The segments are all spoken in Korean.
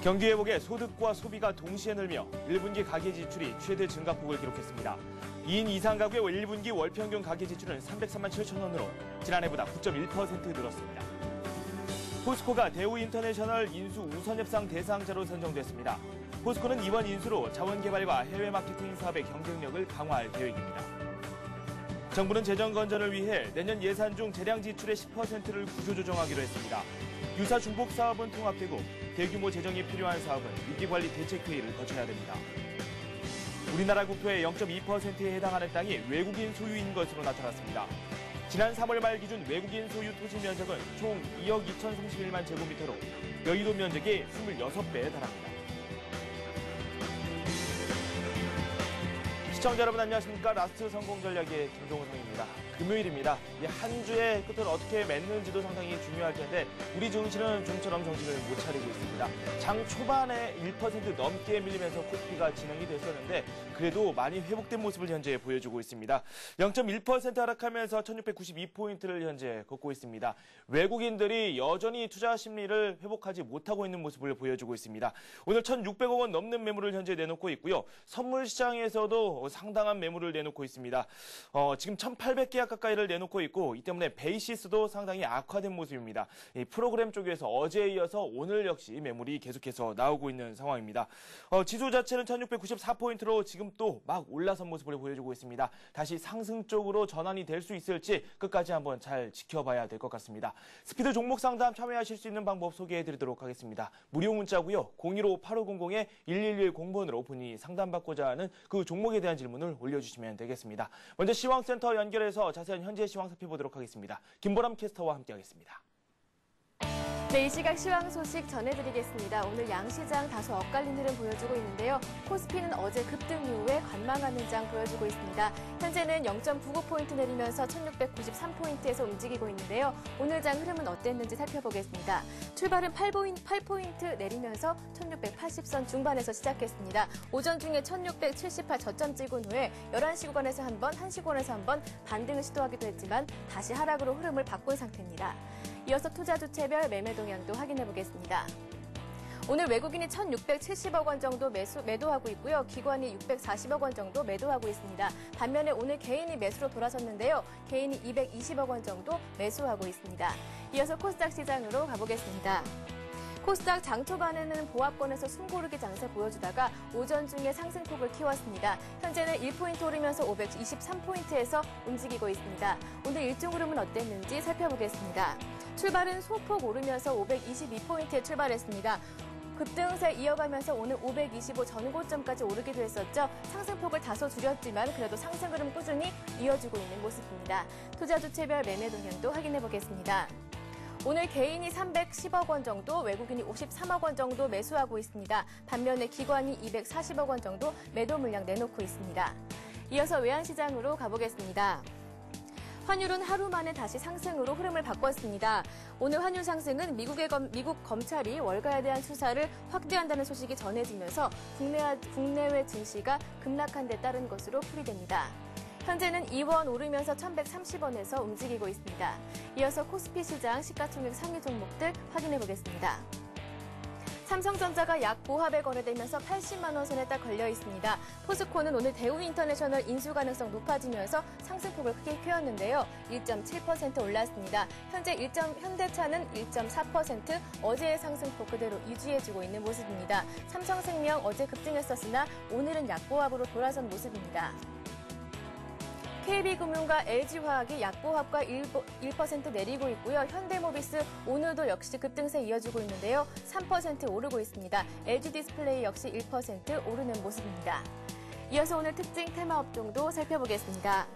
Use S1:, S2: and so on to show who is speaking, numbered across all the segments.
S1: 경기 회복에 소득과 소비가 동시에 늘며 1분기 가계 지출이 최대 증가폭을 기록했습니다. 2인 이상 가구의 1분기 월평균 가계 지출은 303만 7천 원으로 지난해보다 9.1% 늘었습니다. 포스코가 대우인터내셔널 인수 우선협상 대상자로 선정됐습니다. 포스코는 이번 인수로 자원개발과 해외 마케팅 사업의 경쟁력을 강화할 계획입니다. 정부는 재정 건전을 위해 내년 예산 중 재량 지출의 10%를 구조조정하기로 했습니다. 유사 중복 사업은 통합되고 대규모 재정이 필요한 사업은 위기관리 대책회의를 거쳐야 됩니다. 우리나라 국토의 0.2%에 해당하는 땅이 외국인 소유인 것으로 나타났습니다. 지난 3월 말 기준 외국인 소유 토지 면적은 총 2억 2,031만 제곱미터로 여의도 면적의 26배에 달합니다. 시청자 여러분 안녕하십니까. 라스트 성공 전략의 김종성입니다. 금요일입니다. 한 주의 끝을 어떻게 맺는지도 상당히 중요할 텐데 우리 증시는 좀처럼 정신을 못 차리고 있습니다. 장 초반에 1% 넘게 밀리면서 코스피가 진행이 됐었는데 그래도 많이 회복된 모습을 현재 보여주고 있습니다. 0.1% 하락하면서 1692포인트를 현재 걷고 있습니다. 외국인들이 여전히 투자 심리를 회복하지 못하고 있는 모습을 보여주고 있습니다. 오늘 1,600억 원 넘는 매물을 현재 내놓고 있고요. 선물 시장에서도 상당한 매물을 내놓고 있습니다. 지금 1,800개 가까이를 내놓고 있고 이 때문에 베이시스도 상당히 악화된 모습입니다. 이 프로그램 쪽에서 어제에 이어서 오늘 역시 매물이 계속해서 나오고 있는 상황입니다. 지수 자체는 1694포인트로 지금 또 막 올라선 모습을 보여주고 있습니다. 다시 상승 쪽으로 전환이 될 수 있을지 끝까지 한번 잘 지켜봐야 될 것 같습니다. 스피드 종목 상담 참여하실 수 있는 방법 소개해드리도록 하겠습니다. 무료 문자고요. 015-8500-1110번으로 본인이 상담받고자 하는 그 종목에 대한 질문을 올려주시면 되겠습니다. 먼저 시황센터 연결해서 자세한 현재 시황 살펴보도록 하겠습니다. 김보람 캐스터와 함께하겠습니다.
S2: 네, 이 시각 시황 소식 전해드리겠습니다. 오늘 양시장 다소 엇갈린 흐름 보여주고 있는데요. 코스피는 어제 급등 이후에 관망하는 장 보여주고 있습니다. 현재는 0.99포인트 내리면서 1693포인트에서 움직이고 있는데요. 오늘 장 흐름은 어땠는지 살펴보겠습니다. 출발은 8포인트 내리면서 1680선 중반에서 시작했습니다. 오전 중에 1678 저점 찍은 후에 11시 구간에서 한 번, 1시 구간에서 한 번 반등을 시도하기도 했지만 다시 하락으로 흐름을 바꾼 상태입니다. 이어서 투자 주체별 매매 동향도 확인해 보겠습니다. 오늘 외국인이 1,670억 원 정도 매도하고 있고요. 기관이 640억 원 정도 매도하고 있습니다. 반면에 오늘 개인이 매수로 돌아섰는데요. 개인이 220억 원 정도 매수하고 있습니다. 이어서 코스닥 시장으로 가보겠습니다. 코스닥 장 초반에는 보합권에서 숨고르기 장세 보여주다가 오전 중에 상승폭을 키웠습니다. 현재는 1포인트 오르면서 523포인트에서 움직이고 있습니다. 오늘 일정 흐름은 어땠는지 살펴보겠습니다. 출발은 소폭 오르면서 522포인트에 출발했습니다. 급등세 이어가면서 오늘 525 전고점까지 오르기도 했었죠. 상승폭을 다소 줄였지만 그래도 상승 흐름 꾸준히 이어주고 있는 모습입니다. 투자 주체별 매매 동향도 확인해 보겠습니다. 오늘 개인이 310억 원 정도, 외국인이 53억 원 정도 매수하고 있습니다. 반면에 기관이 240억 원 정도 매도 물량 내놓고 있습니다. 이어서 외환시장으로 가보겠습니다. 환율은 하루 만에 다시 상승으로 흐름을 바꿨습니다. 오늘 환율 상승은 미국 검찰이 월가에 대한 수사를 확대한다는 소식이 전해지면서 국내외 증시가 급락한 데 따른 것으로 풀이됩니다. 현재는 2원 오르면서 1,130원에서 움직이고 있습니다. 이어서 코스피 시장 시가총액 상위 종목들 확인해 보겠습니다. 삼성전자가 약 보합에 거래되면서 80만 원 선에 딱 걸려 있습니다. 포스코는 오늘 대우인터내셔널 인수 가능성 높아지면서 상승폭을 크게 펴었는데요. 1.7% 올랐습니다. 현재 현대차는 1.4%, 어제의 상승폭 그대로 유지해주고 있는 모습입니다. 삼성생명 어제 급등했었으나 오늘은 약보합으로 돌아선 모습입니다. KB금융과 LG화학이 약보합과 1% 내리고 있고요. 현대모비스 오늘도 역시 급등세 이어주고 있는데요. 3% 오르고 있습니다. LG디스플레이 역시 1% 오르는 모습입니다. 이어서 오늘 특징 테마 업종도 살펴보겠습니다.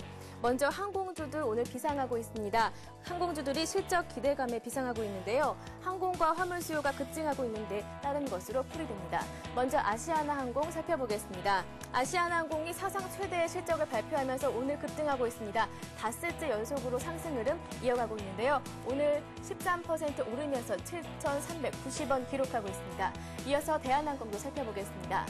S2: 먼저 항공주들 오늘 비상하고 있습니다. 항공주들이 실적 기대감에 비상하고 있는데요. 항공과 화물 수요가 급증하고 있는데 따른 것으로 풀이됩니다. 먼저 아시아나항공 살펴보겠습니다. 아시아나항공이 사상 최대의 실적을 발표하면서 오늘 급등하고 있습니다. 닷새째 연속으로 상승 흐름 이어가고 있는데요. 오늘 13% 오르면서 7,390원 기록하고 있습니다. 이어서 대한항공도 살펴보겠습니다.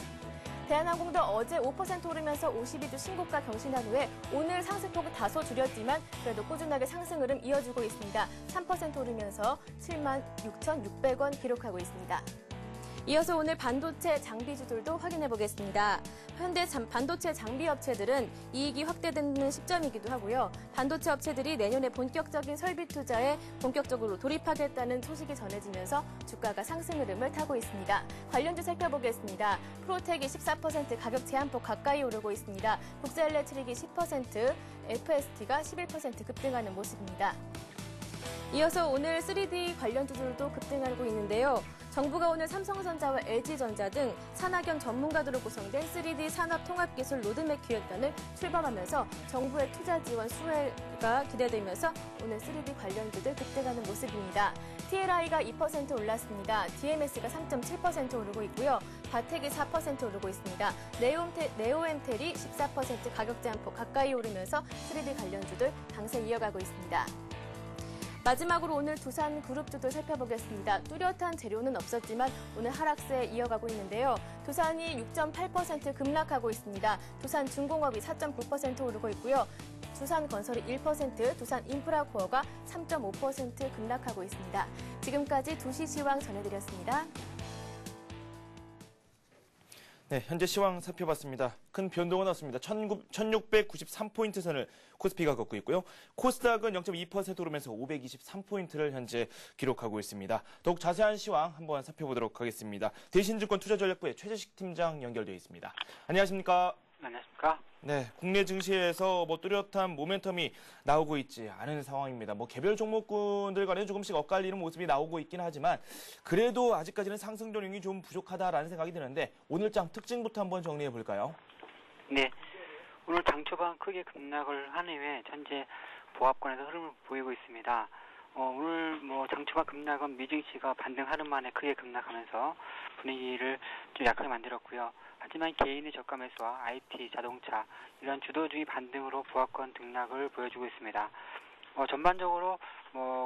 S2: 대한항공도 어제 5% 오르면서 52주 신고가 경신한 후에 오늘 상승폭을 다소 줄였지만 그래도 꾸준하게 상승 흐름 이어주고 있습니다. 3% 오르면서 76,600원 기록하고 있습니다. 이어서 오늘 반도체 장비주들도 확인해 보겠습니다. 현대 반도체 장비 업체들은 이익이 확대되는 시점이기도 하고요. 반도체 업체들이 내년에 본격적인 설비 투자에 본격적으로 돌입하겠다는 소식이 전해지면서 주가가 상승 흐름을 타고 있습니다. 관련주 살펴보겠습니다. 프로텍이 14% 가격 제한폭 가까이 오르고 있습니다. 국제엘렉트릭이 10%, FST가 11% 급등하는 모습입니다. 이어서 오늘 3D 관련주들도 급등하고 있는데요. 정부가 오늘 삼성전자와 LG전자 등 산학연 전문가들로 구성된 3D 산업통합기술 로드맵 기획단을 출범하면서 정부의 투자 지원 수혜가 기대되면서 오늘 3D 관련주들 급등하는 모습입니다. TLI가 2% 올랐습니다. DMS가 3.7% 오르고 있고요. 바텍이 4% 오르고 있습니다. 네오엠텔이 14% 가격 제한폭 가까이 오르면서 3D 관련주들 강세 이어가고 있습니다. 마지막으로 오늘 두산그룹주도 살펴보겠습니다. 뚜렷한 재료는 없었지만 오늘 하락세 이어가고 있는데요. 두산이 6.8% 급락하고 있습니다. 두산중공업이 4.9% 오르고 있고요. 두산건설이 1%, 두산인프라코어가 3.5% 급락하고 있습니다. 지금까지 2시 시황 전해드렸습니다.
S1: 네, 현재 시황 살펴봤습니다. 큰 변동은 없습니다. 1693포인트 선을 코스피가 걷고 있고요. 코스닥은 0.2% 오르면서 523포인트를 현재 기록하고 있습니다. 더욱 자세한 시황 한번 살펴보도록 하겠습니다. 대신증권 투자전략부의 최재식 팀장 연결되어 있습니다. 안녕하십니까?
S3: 안녕하십니까?
S1: 네, 국내 증시에서 뚜렷한 모멘텀이 나오고 있지 않은 상황입니다. 개별 종목군들 간에 조금씩 엇갈리는 모습이 나오고 있긴 하지만 그래도 아직까지는 상승 조짐이 좀 부족하다라는 생각이 드는데 오늘장 특징부터 한번 정리해 볼까요?
S3: 네, 오늘 장 초반 크게 급락을 한 이후에 현재 보합권에서 흐름을 보이고 있습니다. 오늘 장 초반 급락은 미증시가 반등 하루 만에 크게 급락하면서 분위기를 좀 약하게 만들었고요. 하지만 개인의 저가 매수와 IT, 자동차 이런 주도주의 반등으로 보합권 등락을 보여주고 있습니다. 전반적으로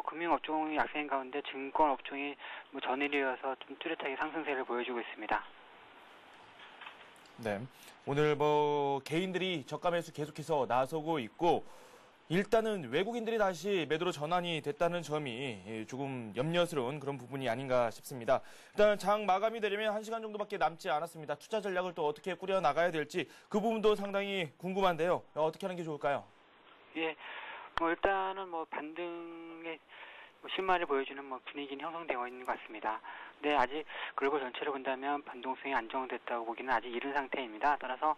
S3: 금융업종이 약세인 가운데 증권업종이 전일이어서 좀 뚜렷하게 상승세를 보여주고 있습니다.
S1: 네, 오늘 개인들이 저가 매수 계속해서 나서고 있고 일단은 외국인들이 다시 매도로 전환이 됐다는 점이 조금 염려스러운 그런 부분이 아닌가 싶습니다. 일단 장 마감이 되려면 1시간 정도밖에 남지 않았습니다. 투자 전략을 또 어떻게 꾸려나가야 될지 그 부분도 상당히 궁금한데요. 어떻게 하는 게 좋을까요?
S3: 예, 일단은 반등의 실마리를 보여주는 분위기는 형성되어 있는 것 같습니다. 근데 아직 글로벌 전체를 본다면 반동성이 안정됐다고 보기는 아직 이른 상태입니다. 따라서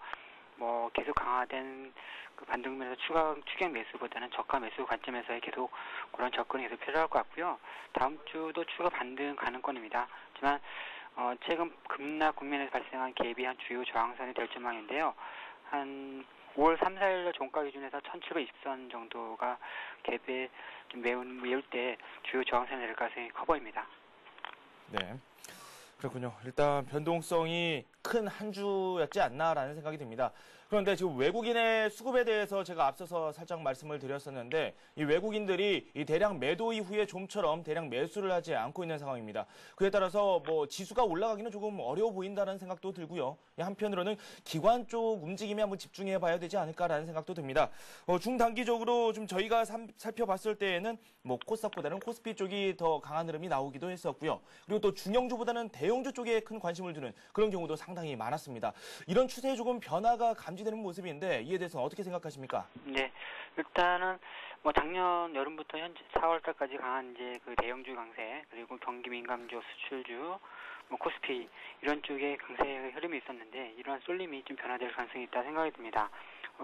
S3: 계속 강화된 그 반등면에서 추격 매수보다는 저가 매수 관점에서의 계속 그런 접근이 계속 필요할 것 같고요. 다음 주도 추가 반등 가능권입니다. 하지만 최근 급락 국면에서 발생한 갭이 한 주요 저항선이 될 전망인데요. 한 5월 3, 4일 종가 기준에서 1720선 정도가 갭에 좀 매울 때 주요 저항선이 될 가능성이 커 보입니다.
S1: 네. 그렇군요. 일단 변동성이 큰 한 주였지 않나라는 생각이 듭니다. 그런데 지금 외국인의 수급에 대해서 제가 앞서서 살짝 말씀을 드렸었는데 이 외국인들이 이 대량 매도 이후에 좀처럼 대량 매수를 하지 않고 있는 상황입니다. 그에 따라서 지수가 올라가기는 조금 어려워 보인다는 생각도 들고요. 한편으로는 기관 쪽 움직임에 한번 집중해 봐야 되지 않을까라는 생각도 듭니다. 중단기적으로 좀 저희가 살펴봤을 때에는 코스닥보다는 코스피 쪽이 더 강한 흐름이 나오기도 했었고요. 그리고 또 중형주보다는 대형주 쪽에 큰 관심을 두는 그런 경우도 상당히 많았습니다. 이런 추세에 조금 변화가 감지되는 모습인데 이에 대해서는 어떻게 생각하십니까?
S3: 네, 일단은 작년 여름부터 현재 4월달까지 강한 이제 그 대형주 강세 그리고 경기 민감주, 수출주, 코스피 이런 쪽에 강세의 흐름이 있었는데 이러한 쏠림이 좀 변화될 가능성이 있다 생각이 듭니다.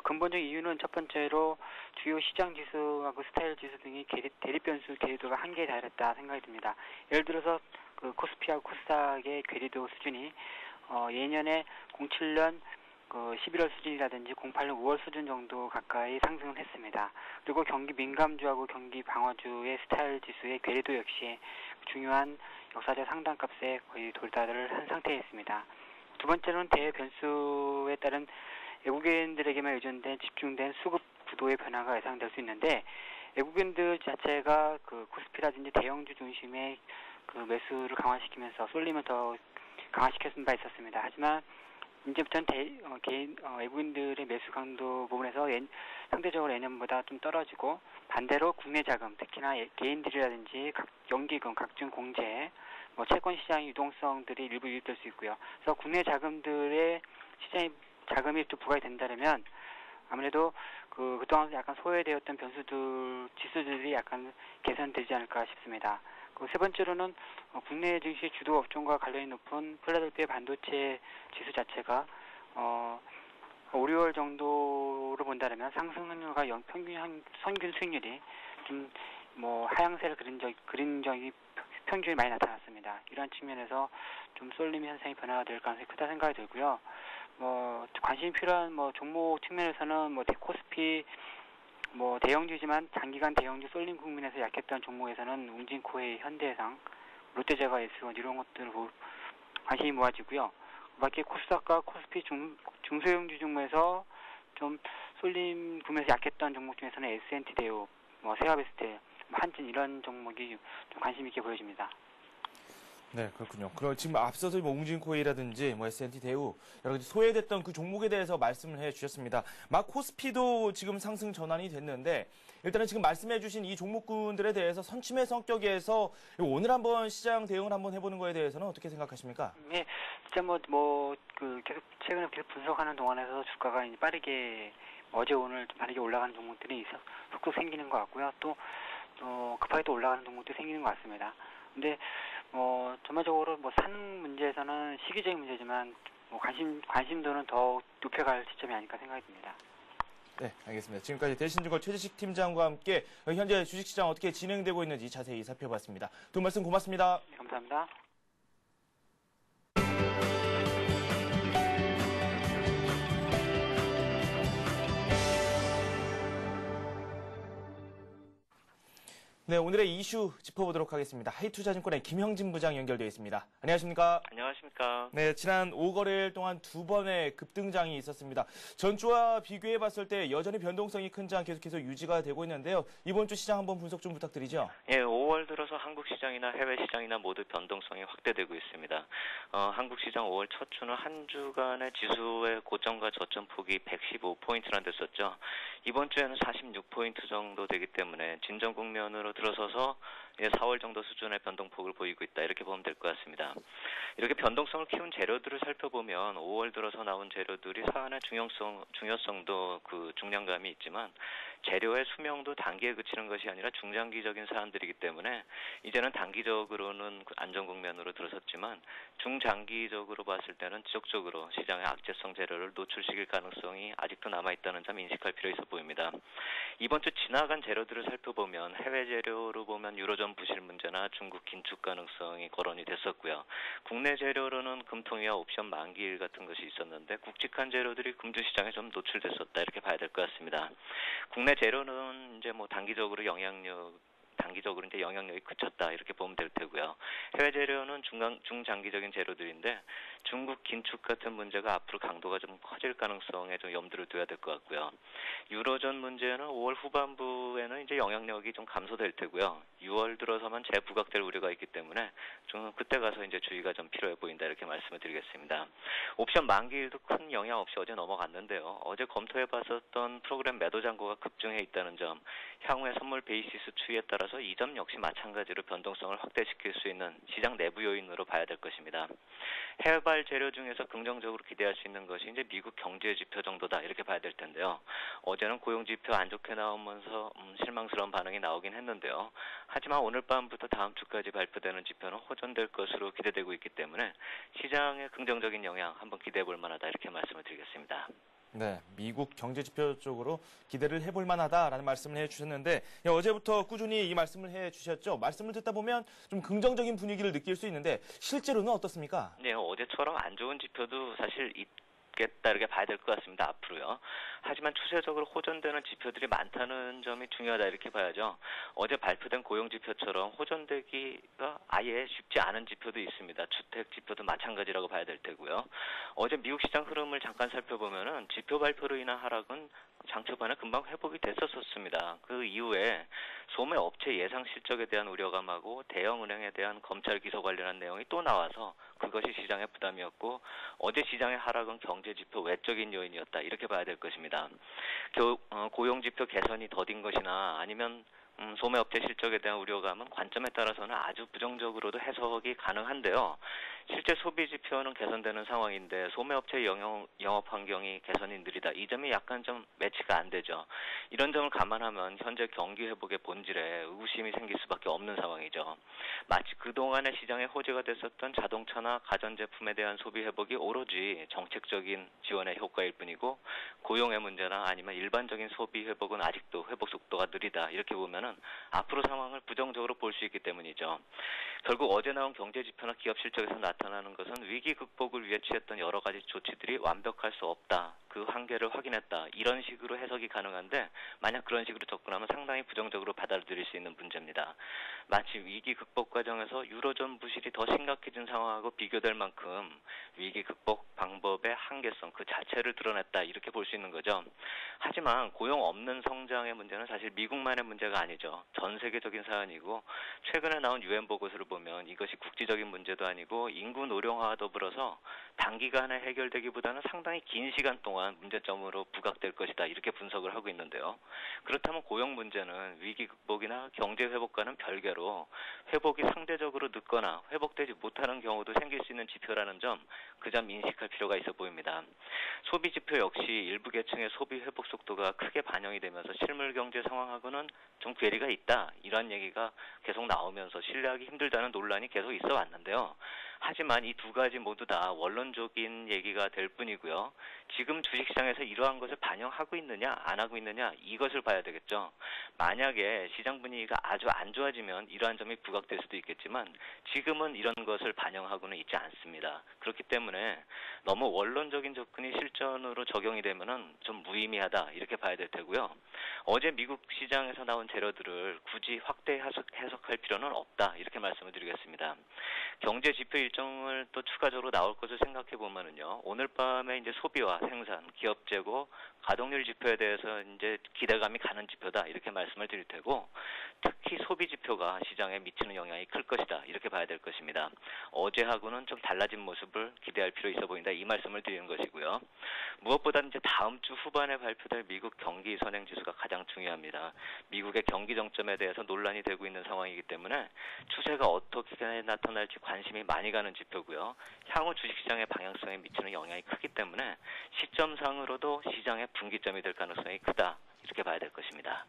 S3: 근본적 이유는 첫 번째로 주요 시장 지수와 그 스타일 지수 등이 대립 변수 괴리도가 한계에 달했다 생각이 듭니다. 예를 들어서 그 코스피하고 코스닥의 괴리도 수준이 예년에 07년 그 11월 수준이라든지 08년 5월 수준 정도 가까이 상승을 했습니다. 그리고 경기 민감주하고 경기 방어주의 스타일 지수의 괴리도 역시 중요한 역사적 상단값에 거의 돌달을 한 상태에 있습니다. 두 번째로는 대외 변수에 따른 외국인들에게만 의존된 집중된 수급 구도의 변화가 예상될 수 있는데 외국인들 자체가 그 코스피라든지 대형주 중심의 그 매수를 강화시키면서 쏠림을 더 강화시켰은 바 있었습니다. 하지만 이제부터는 외국인들의 매수 강도 부분에서 상대적으로 예년보다 좀 떨어지고 반대로 국내 자금, 특히나 개인들이라든지 연기금, 각종 공제, 뭐 채권 시장 유동성들이 일부 유입될 수 있고요. 그래서 국내 자금들의 시장에 자금이 또 부과가 된다면 아무래도 그동안 약간 소외되었던 지수들이 약간 개선되지 않을까 싶습니다. 그 세 번째로는 국내 증시 주도 업종과 관련이 높은 필라델피아 반도체 지수 자체가 5, 6월 정도로 본다면 상승 확률과 평균 수익률이 좀 뭐 하향세를 그린 적이 평균이 많이 나타났습니다. 이러한 측면에서 좀 쏠림 현상이 변화가 될 가능성이 크다 생각이 들고요. 뭐 관심이 필요한 뭐 종목 측면에서는 뭐 코스피 뭐 대형주지만 장기간 대형주 쏠림 국면에서 약했던 종목에서는 웅진코웨이, 현대해상, 롯데제과, S1 이런 것들 관심이 모아지고요. 그밖에 코스닥과 코스피 중소형주 중에서 좀 쏠림 구매에서 약했던 종목 중에서는 S&T 대우, 뭐 세화베스트, 한진 이런 종목이 좀 관심 있게 보여집니다.
S1: 네, 그렇군요. 그럼 지금 앞서서 뭐 웅진코웨이라든지 뭐 S&T 대우 여러 가지 소외됐던 그 종목에 대해서 말씀을 해주셨습니다. 막 코스피도 지금 상승 전환이 됐는데 일단은 지금 말씀해주신 이 종목군들에 대해서 선침의 성격에서 오늘 한번 시장 대응을 한번 해보는 거에 대해서는 어떻게 생각하십니까?
S3: 네, 진짜 계속 최근에 계속 분석하는 동안에서 주가가 이제 빠르게 어제 오늘 좀 빠르게 올라가는 종목들이 속도 생기는 것 같고요. 또 급하게 또 올라가는 종목도 생기는 것 같습니다. 근데 전반적으로 사는 문제에서는 시기적인 문제지만 관심도는 더 높여갈 시점이 아닐까 생각이 듭니다.
S1: 네, 알겠습니다. 지금까지 대신증권 최재식 팀장과 함께 현재 주식시장 어떻게 진행되고 있는지 자세히 살펴봤습니다. 두 말씀 고맙습니다.
S3: 네, 감사합니다.
S1: 네, 오늘의 이슈 짚어보도록 하겠습니다. 하이투자증권의 김형진 부장 연결되어 있습니다. 안녕하십니까?
S4: 안녕하십니까?
S1: 네, 지난 5거래일 동안 두 번의 급등장이 있었습니다. 전주와 비교해봤을 때 여전히 변동성이 큰 장 계속해서 유지가 되고 있는데요. 이번 주 시장 한번 분석 좀 부탁드리죠.
S4: 예, 5월 들어서 한국 시장이나 해외 시장이나 모두 변동성이 확대되고 있습니다. 한국 시장 5월 첫 주는 한 주간의 지수의 고점과 저점 폭이 115포인트나 됐었죠. 이번 주에는 46포인트 정도 되기 때문에 진정 국면으로 들어서서 4월 정도 수준의 변동폭을 보이고 있다. 이렇게 보면 될 것 같습니다. 이렇게 변동성을 키운 재료들을 살펴보면 5월 들어서 나온 재료들이 사안의 중요성도 중량감이 있지만 재료의 수명도 단기에 그치는 것이 아니라 중장기적인 사안들이기 때문에 이제는 단기적으로는 안정 국면으로 들어섰지만 중장기적으로 봤을 때는 지속적으로 시장의 악재성 재료를 노출시킬 가능성이 아직도 남아있다는 점 인식할 필요가 있어 보입니다. 이번 주 지나간 재료들을 살펴보면 해외 재료로 보면 유로존 부실 문제나 중국 긴축 가능성이 거론이 됐었고요. 국내 재료로는 금통위와 옵션 만기일 같은 것이 있었는데 굵직한 재료들이 금주 시장에 좀 노출됐었다. 이렇게 봐야 될 것 같습니다. 국내 재료는 이제 단기적으로 이제 영향력이 그쳤다 이렇게 보면 될 테고요. 해외 재료는 중장기적인 재료들인데 중국 긴축 같은 문제가 앞으로 강도가 좀 커질 가능성에 좀 염두를 둬야 될 것 같고요. 유로존 문제는 5월 후반부에는 이제 영향력이 좀 감소될 테고요. 6월 들어서만 재부각될 우려가 있기 때문에 좀 그때 가서 이제 주의가 좀 필요해 보인다 이렇게 말씀을 드리겠습니다. 옵션 만기일도 큰 영향 없이 어제 넘어갔는데요. 어제 검토해봤었던 프로그램 매도 잔고가 급증해 있다는 점, 향후의 선물 베이시스 추이에 따라서 이 점 역시 마찬가지로 변동성을 확대시킬 수 있는 시장 내부 요인으로 봐야 될 것입니다. 해외발 재료 중에서 긍정적으로 기대할 수 있는 것이 이제 미국 경제 지표 정도다 이렇게 봐야 될 텐데요. 어제는 고용 지표 안 좋게 나오면서 실망스러운 반응이 나오긴 했는데요. 하지만 오늘 밤부터 다음 주까지 발표되는 지표는 호전될 것으로 기대되고 있기 때문에 시장의 긍정적인 영향 한번 기대해 볼 만하다 이렇게 말씀을 드리겠습니다.
S1: 네, 미국 경제지표 쪽으로 기대를 해볼 만하다라는 말씀을 해주셨는데 어제부터 꾸준히 이 말씀을 해주셨죠. 말씀을 듣다 보면 좀 긍정적인 분위기를 느낄 수 있는데 실제로는 어떻습니까?
S4: 네, 어제처럼 안 좋은 지표도 사실 있겠다 이렇게 봐야 될 것 같습니다. 앞으로요. 하지만 추세적으로 호전되는 지표들이 많다는 점이 중요하다 이렇게 봐야죠. 어제 발표된 고용 지표처럼 호전되기가 아예 쉽지 않은 지표도 있습니다. 주택 지표도 마찬가지라고 봐야 될 테고요. 어제 미국 시장 흐름을 잠깐 살펴보면은 지표 발표로 인한 하락은 장 초반에 금방 회복이 됐었습니다. 그 이후에 소매 업체 예상 실적에 대한 우려감하고 대형은행에 대한 검찰 기소 관련한 내용이 또 나와서 그것이 시장의 부담이었고 어제 시장의 하락은 경제지표 외적인 요인이었다 이렇게 봐야 될 것입니다. 고용지표 개선이 더딘 것이나 아니면 소매업체 실적에 대한 우려감은 관점에 따라서는 아주 부정적으로도 해석이 가능한데요. 실제 소비 지표는 개선되는 상황인데 소매업체 영업 환경이 개선이 느리다. 이 점이 약간 좀 매치가 안 되죠. 이런 점을 감안하면 현재 경기 회복의 본질에 의구심이 생길 수밖에 없는 상황이죠. 마치 그동안의 시장에 호재가 됐었던 자동차나 가전제품에 대한 소비 회복이 오로지 정책적인 지원의 효과일 뿐이고 고용의 문제나 아니면 일반적인 소비 회복은 아직도 회복 속도가 느리다. 이렇게 보면은 앞으로 상황을 부정적으로 볼 수 있기 때문이죠. 결국 어제 나온 경제 지표나 기업 실적에서 나타나는 것은 위기 극복을 위해 취했던 여러 가지 조치들이 완벽할 수 없다. 그 한계를 확인했다. 이런 식으로 해석이 가능한데 만약 그런 식으로 접근하면 상당히 부정적으로 받아들일 수 있는 문제입니다. 마치 위기 극복 과정에서 유로존 부실이 더 심각해진 상황하고 비교될 만큼 위기 극복 방법의 한계성 그 자체를 드러냈다. 이렇게 볼 수 있는 거죠. 하지만 고용 없는 성장의 문제는 사실 미국만의 문제가 아니죠. 전 세계적인 사안이고 최근에 나온 유엔 보고서를 보면 이것이 국제적인 문제도 아니고 인구 노령화와 더불어서 단기간에 해결되기보다는 상당히 긴 시간 동안 문제점으로 부각될 것이다. 이렇게 분석을 하고 있는데요. 그렇다면 고용 문제는 위기 극복이나 경제 회복과는 별개로 회복이 상대적으로 늦거나 회복되지 못하는 경우도 생길 수 있는 지표라는 점, 그 점 인식할 필요가 있어 보입니다. 소비 지표 역시 일부 계층의 소비 회복 속도가 크게 반영이 되면서 실물 경제 상황하고는 좀 괴리가 있다. 이런 얘기가 계속 나오면서 신뢰하기 힘들다는 논란이 계속 있어 왔는데요. 하지만 이 두 가지 모두 다 원론적인 얘기가 될 뿐이고요. 지금 주식시장에서 이러한 것을 반영하고 있느냐 안 하고 있느냐 이것을 봐야 되겠죠. 만약에 시장 분위기가 아주 안 좋아지면 이러한 점이 부각될 수도 있겠지만 지금은 이런 것을 반영하고는 있지 않습니다. 그렇기 때문에 너무 원론적인 접근이 실전으로 적용이 되면은 좀 무의미하다 이렇게 봐야 될 테고요. 어제 미국 시장에서 나온 재료들을 굳이 확대 해석할 필요는 없다 이렇게 말씀을 드리겠습니다. 경제 지표 일정을 또 추가적으로 나올 것을 생각해 보면은요. 오늘 밤에 이제 소비와 생산, 기업 재고, 가동률 지표에 대해서 이제 기대감이 가는 지표다 이렇게 말씀을 드릴 테고 특히 소비 지표가 시장에 미치는 영향이 클 것이다 이렇게 봐야 될 것입니다. 어제하고는 좀 달라진 모습을 기대할 필요 있어 보인다 이 말씀을 드리는 것이고요. 무엇보다 이제 다음 주 후반에 발표될 미국 경기 선행 지수가 가장 중요합니다. 미국의 경기 정점에 대해서 논란이 되고 있는 상황이기 때문에 추세가 어떻게 나타날지 관심이 많이 가는 지표고요. 향후 주식시장의 방향성에 미치는 영향이 크기 때문에 시점상으로도 시장의 분기점이 될 가능성이 크다 이렇게 봐야 될 것입니다.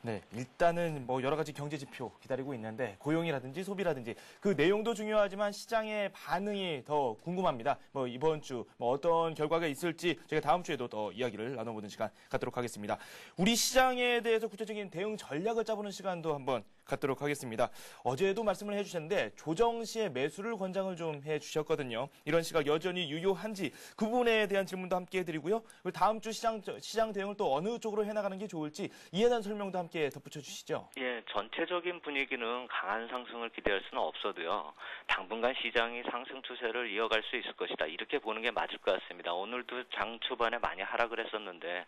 S1: 네, 일단은 뭐 여러 가지 경제 지표 기다리고 있는데 고용이라든지 소비라든지 그 내용도 중요하지만 시장의 반응이 더 궁금합니다. 뭐 이번 주 뭐 어떤 결과가 있을지 제가 다음 주에도 더 이야기를 나눠보는 시간 갖도록 하겠습니다. 우리 시장에 대해서 구체적인 대응 전략을 짜보는 시간도 한번 갖도록 하겠습니다. 어제도 말씀을 해주셨는데 조정 시에 매수를 권장을 좀 해주셨거든요. 이런 시각 여전히 유효한지 그 부분에 대한 질문도 함께 해드리고요. 그리고 다음 주 시장 대응을 또 어느 쪽으로 해나가는 게 좋을지 이에 대한 설명도 함께 덧붙여 주시죠.
S4: 예, 전체적인 분위기는 강한 상승을 기대할 수는 없어도요. 당분간 시장이 상승 추세를 이어갈 수 있을 것이다. 이렇게 보는 게 맞을 것 같습니다. 오늘도 장 초반에 많이 하락을 했었는데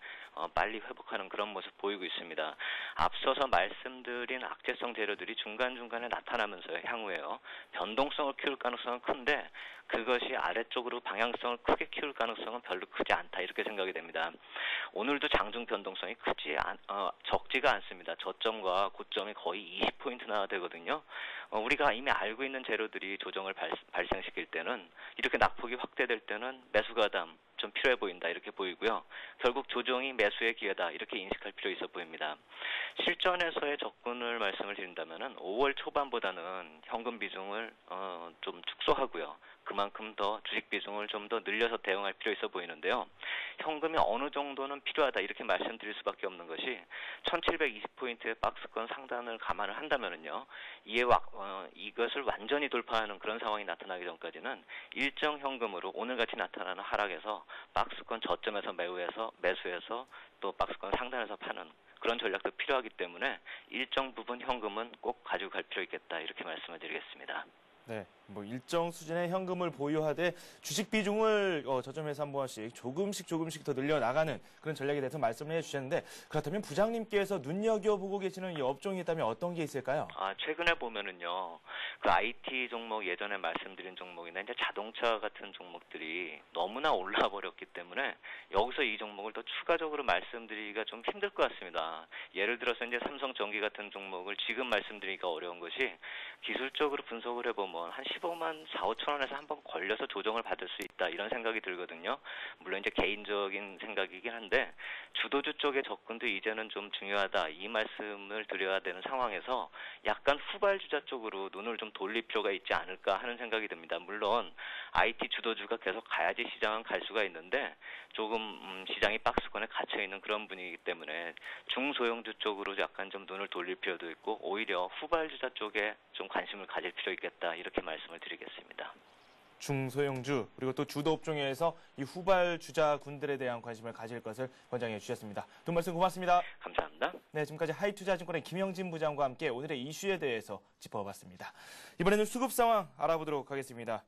S4: 빨리 회복하는 그런 모습 보이고 있습니다. 앞서서 말씀드린 악재성 재료들이 중간중간에 나타나면서 향후에요. 변동성을 키울 가능성은 큰데 그것이 아래쪽으로 방향성을 크게 키울 가능성은 별로 크지 않다 이렇게 생각이 됩니다. 오늘도 장중 변동성이 적지가 않습니다. 저점과 고점이 거의 20포인트나 되거든요. 우리가 이미 알고 있는 재료들이 조정을 발생시킬 때는 이렇게 낙폭이 확대될 때는 매수 가담 좀 필요해 보인다 이렇게 보이고요. 결국 조정이 매수의 기회다 이렇게 인식할 필요 있어 보입니다. 실전에서의 접근을 말씀을 드린다면은 5월 초반보다는 현금 비중을 좀 축소하고요. 그만큼 더 주식 비중을 좀 더 늘려서 대응할 필요 있어 보이는데요. 현금이 어느 정도는 필요하다 이렇게 말씀드릴 수밖에 없는 것이 1720포인트의 박스권 상단을 감안을 한다면은요. 이것을 완전히 돌파하는 그런 상황이 나타나기 전까지는 일정 현금으로 오늘같이 나타나는 하락에서 박스권 저점에서 매수해서 또 박스권 상단에서 파는 그런 전략도 필요하기 때문에 일정 부분 현금은 꼭 가지고 갈 필요 있겠다 이렇게 말씀을 드리겠습니다.
S1: 네. 뭐 일정 수준의 현금을 보유하되 주식 비중을 저점에서 한 번씩 조금씩 더 늘려나가는 그런 전략에 대해서 말씀을 해주셨는데, 그렇다면 부장님께서 눈여겨보고 계시는 이 업종이 있다면 어떤 게 있을까요?
S4: 최근에 보면은요, 그 IT 종목, 예전에 말씀드린 종목이나 이제 자동차 같은 종목들이 너무나 올라 버렸기 때문에 여기서 이 종목을 더 추가적으로 말씀드리기가 좀 힘들 것 같습니다. 예를 들어서 이제 삼성전기 같은 종목을 지금 말씀드리기가 어려운 것이, 기술적으로 분석을 해보면 한 15만 4, 5천 원에서 한번 걸려서 조정을 받을 수 있다, 이런 생각이 들거든요. 물론 이제 개인적인 생각이긴 한데, 주도주 쪽의 접근도 이제는 좀 중요하다, 이 말씀을 드려야 되는 상황에서 약간 후발주자 쪽으로 눈을 좀 돌릴 필요가 있지 않을까 하는 생각이 듭니다. 물론 IT 주도주가 계속 가야지 시장은 갈 수가 있는데, 조금 시장이 박스권에 갇혀 있는 그런 분위기이기 때문에 중소형주 쪽으로 약간 좀 눈을 돌릴 필요도 있고, 오히려 후발주자 쪽에 좀 관심을 가질 필요 있겠다, 이렇게 말씀을 드리겠습니다.
S1: 중소형주 그리고 또 주도 업종에서 이 후발 주자군들에 대한 관심을 가질 것을 권장해 주셨습니다. 두 말씀 고맙습니다.
S4: 감사합니다.
S1: 네, 지금까지 하이투자증권의 김영진 부장과 함께 오늘의 이슈에 대해서 짚어봤습니다. 이번에는 수급 상황 알아보도록 하겠습니다.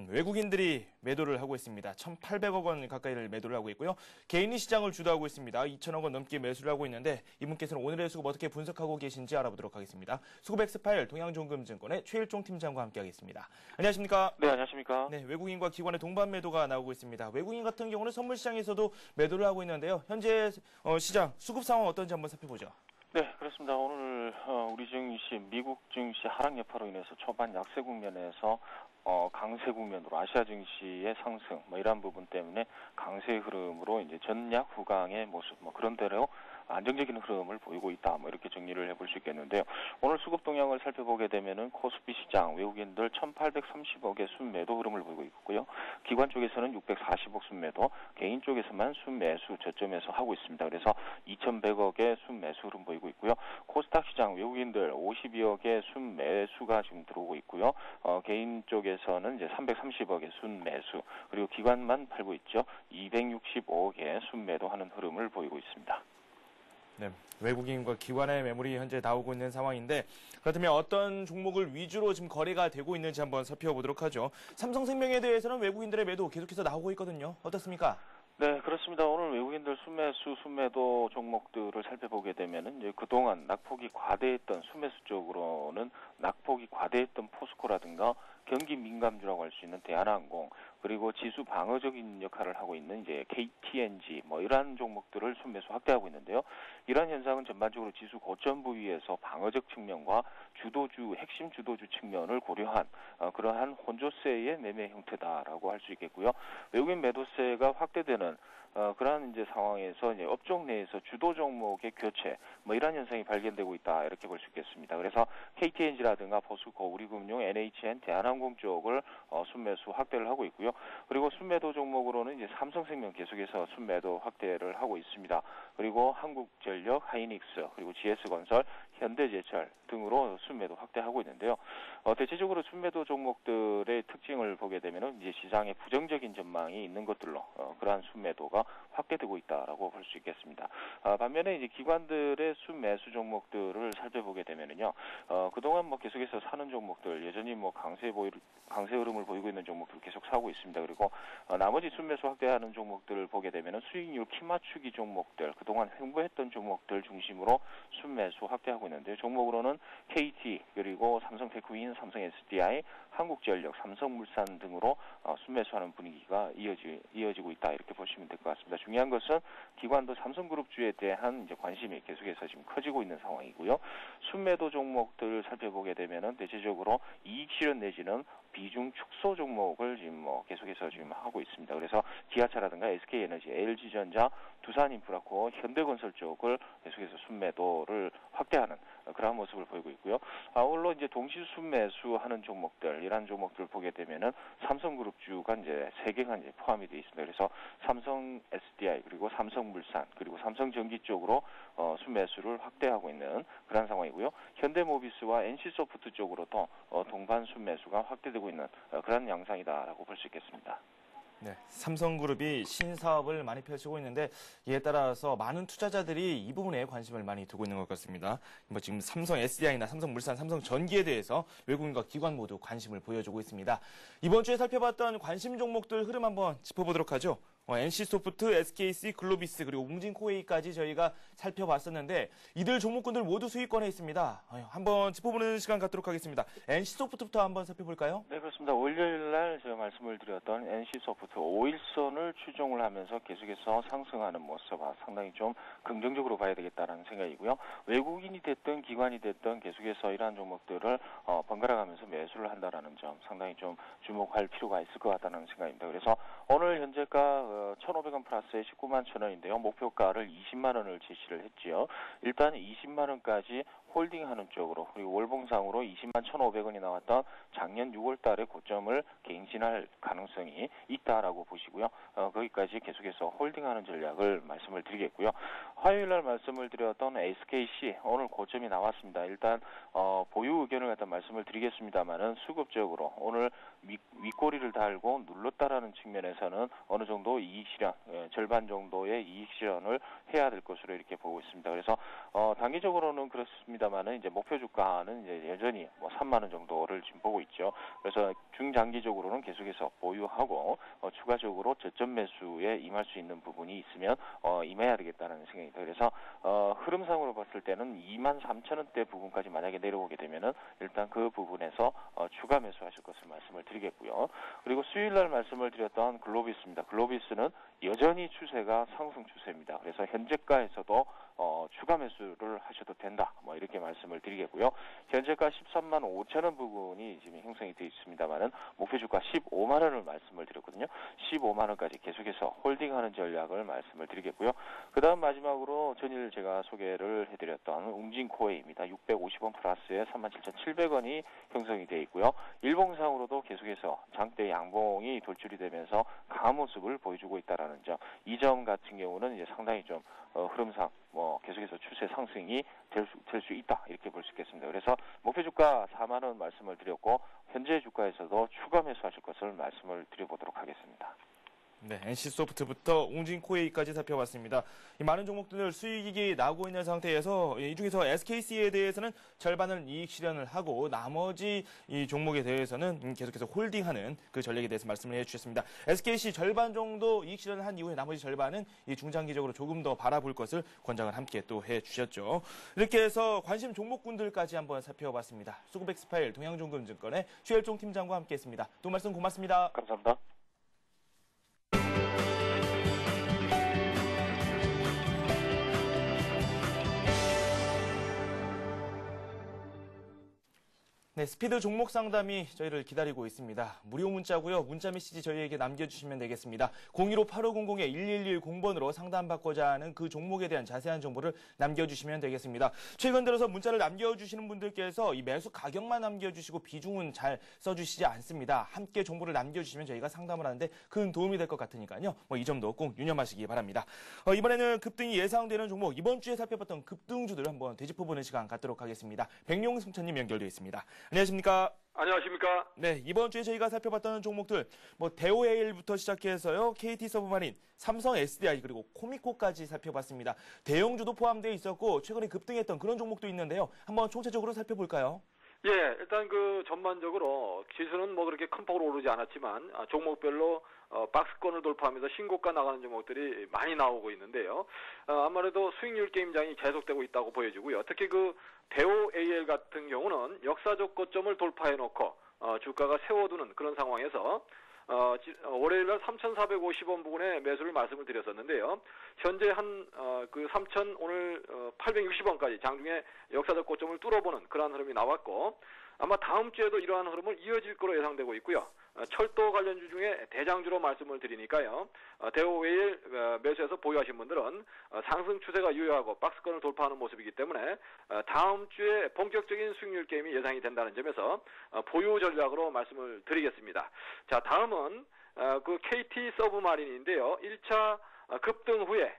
S1: 외국인들이 매도를 하고 있습니다. 1,800억 원 가까이를 매도를 하고 있고요. 개인이 시장을 주도하고 있습니다. 2천억 원 넘게 매수를 하고 있는데, 이분께서는 오늘의 수급 어떻게 분석하고 계신지 알아보도록 하겠습니다. 수급 엑스파일 동양종금증권의 최일종 팀장과 함께하겠습니다. 안녕하십니까?
S5: 네, 안녕하십니까?
S1: 네, 외국인과 기관의 동반 매도가 나오고 있습니다. 외국인 같은 경우는 선물 시장에서도 매도를 하고 있는데요. 현재 시장 수급 상황 어떤지 한번 살펴보죠.
S5: 네, 그렇습니다. 오늘 우리 증시, 미국 증시 하락 여파로 인해서 초반 약세 국면에서 강세 국면으로 아시아 증시의 상승, 이러한 부분 때문에 강세의 흐름으로 이제 전약 후강의 모습, 그런 대로 안정적인 흐름을 보이고 있다, 이렇게 정리를 해볼 수 있겠는데요. 오늘 수급 동향을 살펴보게 되면은 코스피 시장 외국인들 1,830억의 순매도 흐름을 보이고 있고요. 기관 쪽에서는 640억 순매도, 개인 쪽에서만 순매수 저점에서 하고 있습니다. 그래서 2,100억의 순매수 흐름 보이고 있고요. 코스닥 시장 외국인들 52억의 순매수가 지금 들어오고 있고요. 개인 쪽에서는 이제 330억의 순매수, 그리고 기관만 팔고 있죠. 265억의 순매도 하는 흐름을 보이고 있습니다.
S1: 네, 외국인과 기관의 매물이 현재 나오고 있는 상황인데, 그렇다면 어떤 종목을 위주로 지금 거래가 되고 있는지 한번 살펴보도록 하죠. 삼성생명에 대해서는 외국인들의 매도 계속해서 나오고 있거든요. 어떻습니까?
S5: 네, 그렇습니다. 오늘 외국인들 순매수, 순매도 종목들을 살펴보게 되면은 이제 그동안 낙폭이 과대했던 순매수 쪽으로는 낙폭이 과대했던 포스코라든가 경기 민감주라고 할 수 있는 대한항공, 그리고 지수 방어적인 역할을 하고 있는 이제 KTNG 이러한 종목들을 순매수 확대하고 있는데요. 이러한 현상은 전반적으로 지수 고점 부위에서 방어적 측면과 주도주, 핵심 주도주 측면을 고려한 그러한 혼조세의 매매 형태다라고 할 수 있겠고요. 외국인 매도세가 확대되는 그러한 이제 상황에서 이제 업종 내에서 주도 종목의 교체, 이러한 현상이 발견되고 있다, 이렇게 볼 수 있겠습니다. 그래서 KTNG라든가 포스코, 우리금융, NHN, 대한항공 쪽을 순매수 확대를 하고 있고요. 그리고 순매도 종목으로는 이제 삼성생명 계속해서 순매도 확대를 하고 있습니다. 그리고 한국전력, 하이닉스, 그리고 GS건설, 현대제철 등으로 순매도 확대하고 있는데요. 대체적으로 순매도 종목들의 특징을 보게 되면은 이제 시장에 부정적인 전망이 있는 것들로 그러한 순매도가 확대되고 있다라고 볼 수 있겠습니다. 반면에 이제 기관들의 순매수 종목들을 살펴보게 되면은요, 그동안 계속해서 사는 종목들, 여전히 강세 흐름을 보이고 있는 종목들 계속 사고 있습니다. 그리고 나머지 순매수 확대하는 종목들을 보게 되면은 수익률 키 맞추기 종목들, 그동안 횡보했던 종목들 중심으로 순매수 확대하고 있는데요. 종목으로는 KT, 그리고 삼성테크윈, 삼성 SDI, 한국전력, 삼성물산 등으로 순매수하는 분위기가 이어지고 있다, 이렇게 보시면 될 것 같습니다. 중요한 것은 기관도 삼성그룹주에 대한 이제 관심이 계속해서 지금 커지고 있는 상황이고요. 순매도 종목들을 살펴보게 되면은 대체적으로 이익 실현 내지는 비중 축소 종목을 지금 계속해서 지금 하고 있습니다. 그래서 기아차라든가 SK에너지, LG전자, 두산인프라코어, 현대건설 쪽을 계속해서 순매도를 확대하는 그러한 모습을 보이고 있고요. 아울러 이제 동시 순매수하는 종목들, 이러한 종목들을 보게 되면은 삼성그룹주가 이제 3개가 이제 포함이 되어 있습니다. 그래서 삼성 SDI, 그리고 삼성물산, 그리고 삼성전기 쪽으로 순매수를 확대하고 있는 그런 상황이고요. 현대모비스와 NC소프트 쪽으로도 동반 순매수가 확대되고 있는 그런 양상이다라고 볼 수 있겠습니다.
S1: 네, 삼성그룹이 신사업을 많이 펼치고 있는데 이에 따라서 많은 투자자들이 이 부분에 관심을 많이 두고 있는 것 같습니다. 뭐 지금 삼성 SDI나 삼성물산, 삼성전기에 대해서 외국인과 기관 모두 관심을 보여주고 있습니다. 이번 주에 살펴봤던 관심 종목들 흐름 한번 짚어보도록 하죠. NC소프트, SKC, 글로비스 그리고 웅진코웨이까지 저희가 살펴봤었는데 이들 종목군들 모두 수익권에 있습니다. 한번 짚어보는 시간 갖도록 하겠습니다. NC소프트부터 한번 살펴볼까요?
S5: 네, 그렇습니다. 월요일 날 제가 말씀을 드렸던 NC소프트 5일선을 추종을 하면서 계속해서 상승하는 모습 상당히 좀 긍정적으로 봐야 되겠다는 생각이고요. 외국인이 됐든 기관이 됐든 계속해서 이러한 종목들을 번갈아 가면서 매수를 한다는 점 상당히 좀 주목할 필요가 있을 것 같다는 생각입니다. 그래서 오늘 현재가 1,500원 플러스에 19만 1,000원인데요. 목표가를 20만 원을 제시를 했지요. 일단 20만 원까지 홀딩하는 쪽으로 그리고 월봉상으로 20만 1,500원이 나왔던 작년 6월 달에 고점을 갱신할 가능성이 있다라고 보시고요. 거기까지 계속해서 홀딩하는 전략을 말씀을 드리겠고요. 화요일 날 말씀을 드렸던 SKC 오늘 고점이 나왔습니다. 일단 보유 의견을 갖다 말씀을 드리겠습니다만은 수급적으로 오늘 윗꼬리를 달고 눌렀다라는 측면에서는 어느 정도 이익 실현, 절반 정도의 이익 실현을 해야 될 것으로 이렇게 보고 있습니다. 그래서 단기적으로는 그렇습니다만은 이제 목표 주가는 이제 여전히 3만 원 정도를 지금 보고 있죠. 그래서 중장기적으로는 계속해서 보유하고 추가적으로 저점 매수에 임할 수 있는 부분이 있으면 임해야 되겠다는 생각입니다. 그래서 흐름상으로 봤을 때는 2만 3천 원대 부분까지 만약에 내려오게 되면은 일단 그 부분에서 추가 매수하실 것을 말씀을 드리겠고요. 그리고 수요일 날 말씀을 드렸던 글로비스입니다. 글로비스는 여전히 추세가 상승 추세입니다. 그래서 현재가에서도 추가 매수를 하셔도 된다. 이렇게 말씀을 드리겠고요. 현재가 13만 5천 원 부분이 지금 형성이 되어 있습니다만은 목표 주가 15만 원을 말씀을 드렸거든요. 15만 원까지 계속해서 홀딩하는 전략을 말씀을 드리겠고요. 그다음 마지막으로 전일 제가 소개를 해드렸던 웅진코웨이입니다. 650원 플러스에 37,700원이 형성이 되어 있고요. 일봉상으로도 계속해서 장대 양봉이 돌출이 되면서 강한 모습을 보여주고 있다라는 점. 이 점 같은 경우는 이제 상당히 좀 흐름상 계속해서 추세 상승이 될 수 있다 이렇게 볼 수 있겠습니다. 그래서 목표 주가 4만 원 말씀을 드렸고 현재 주가에서도 추가 매수하실 것을 말씀을 드려보도록 하겠습니다.
S1: 네, NC소프트부터 웅진코웨이까지 살펴봤습니다. 이 많은 종목들 수익이 나오고 있는 상태에서 이 중에서 SKC에 대해서는 절반을 이익 실현을 하고 나머지 이 종목에 대해서는 계속해서 홀딩하는 그 전략에 대해서 말씀을 해주셨습니다. SKC 절반 정도 이익 실현을 한 이후에 나머지 절반은 이 중장기적으로 조금 더 바라볼 것을 권장을 함께 또 해주셨죠. 이렇게 해서 관심 종목군들까지 한번 살펴봤습니다. 수구백스파일 동양종금증권의 최일종 팀장과 함께했습니다. 또 말씀 고맙습니다.
S5: 감사합니다.
S1: 네, 스피드 종목 상담이 저희를 기다리고 있습니다. 무료 문자고요. 문자 메시지 저희에게 남겨주시면 되겠습니다. 015-850-1110번으로 상담받고자 하는 그 종목에 대한 자세한 정보를 남겨주시면 되겠습니다. 최근 들어서 문자를 남겨주시는 분들께서 이 매수 가격만 남겨주시고 비중은 잘 써주시지 않습니다. 함께 정보를 남겨주시면 저희가 상담을 하는데 큰 도움이 될 것 같으니까요. 이 점도 꼭 유념하시기 바랍니다. 이번에는 급등이 예상되는 종목, 이번 주에 살펴봤던 급등주들을 한번 되짚어보는 시간 갖도록 하겠습니다. 백룡승천님 연결되어 있습니다. 안녕하십니까?
S6: 안녕하십니까?
S1: 네, 이번 주에 저희가 살펴봤던 종목들, 대오에일부터 시작해서요, KT서브마린, 삼성 SDI, 그리고 코미코까지 살펴봤습니다. 대형주도 포함되어 있었고, 최근에 급등했던 그런 종목도 있는데요. 한번 총체적으로 살펴볼까요?
S6: 예, 일단 전반적으로 지수는 그렇게 큰 폭으로 오르지 않았지만, 종목별로 박스권을 돌파하면서 신고가 나가는 종목들이 많이 나오고 있는데요. 아무래도 수익률 게임장이 계속되고 있다고 보여지고요. 특히 대오 AL 같은 경우는 역사적 고점을 돌파해놓고 주가가 세워두는 그런 상황에서 월요일날 3,450원 부근에 매수를 말씀을 드렸었는데요. 현재 오늘 860원까지 장중에 역사적 고점을 뚫어보는 그러한 흐름이 나왔고, 아마 다음 주에도 이러한 흐름을 이어질 거로 예상되고 있고요. 철도 관련주 중에 대장주로 말씀을 드리니까요. 대오웨일 매수해서 보유하신 분들은 상승 추세가 유효하고 박스권을 돌파하는 모습이기 때문에 다음 주에 본격적인 수익률 게임이 예상이 된다는 점에서 보유 전략으로 말씀을 드리겠습니다. 자, 다음은 KT 서브마린인데요. 1차 급등 후에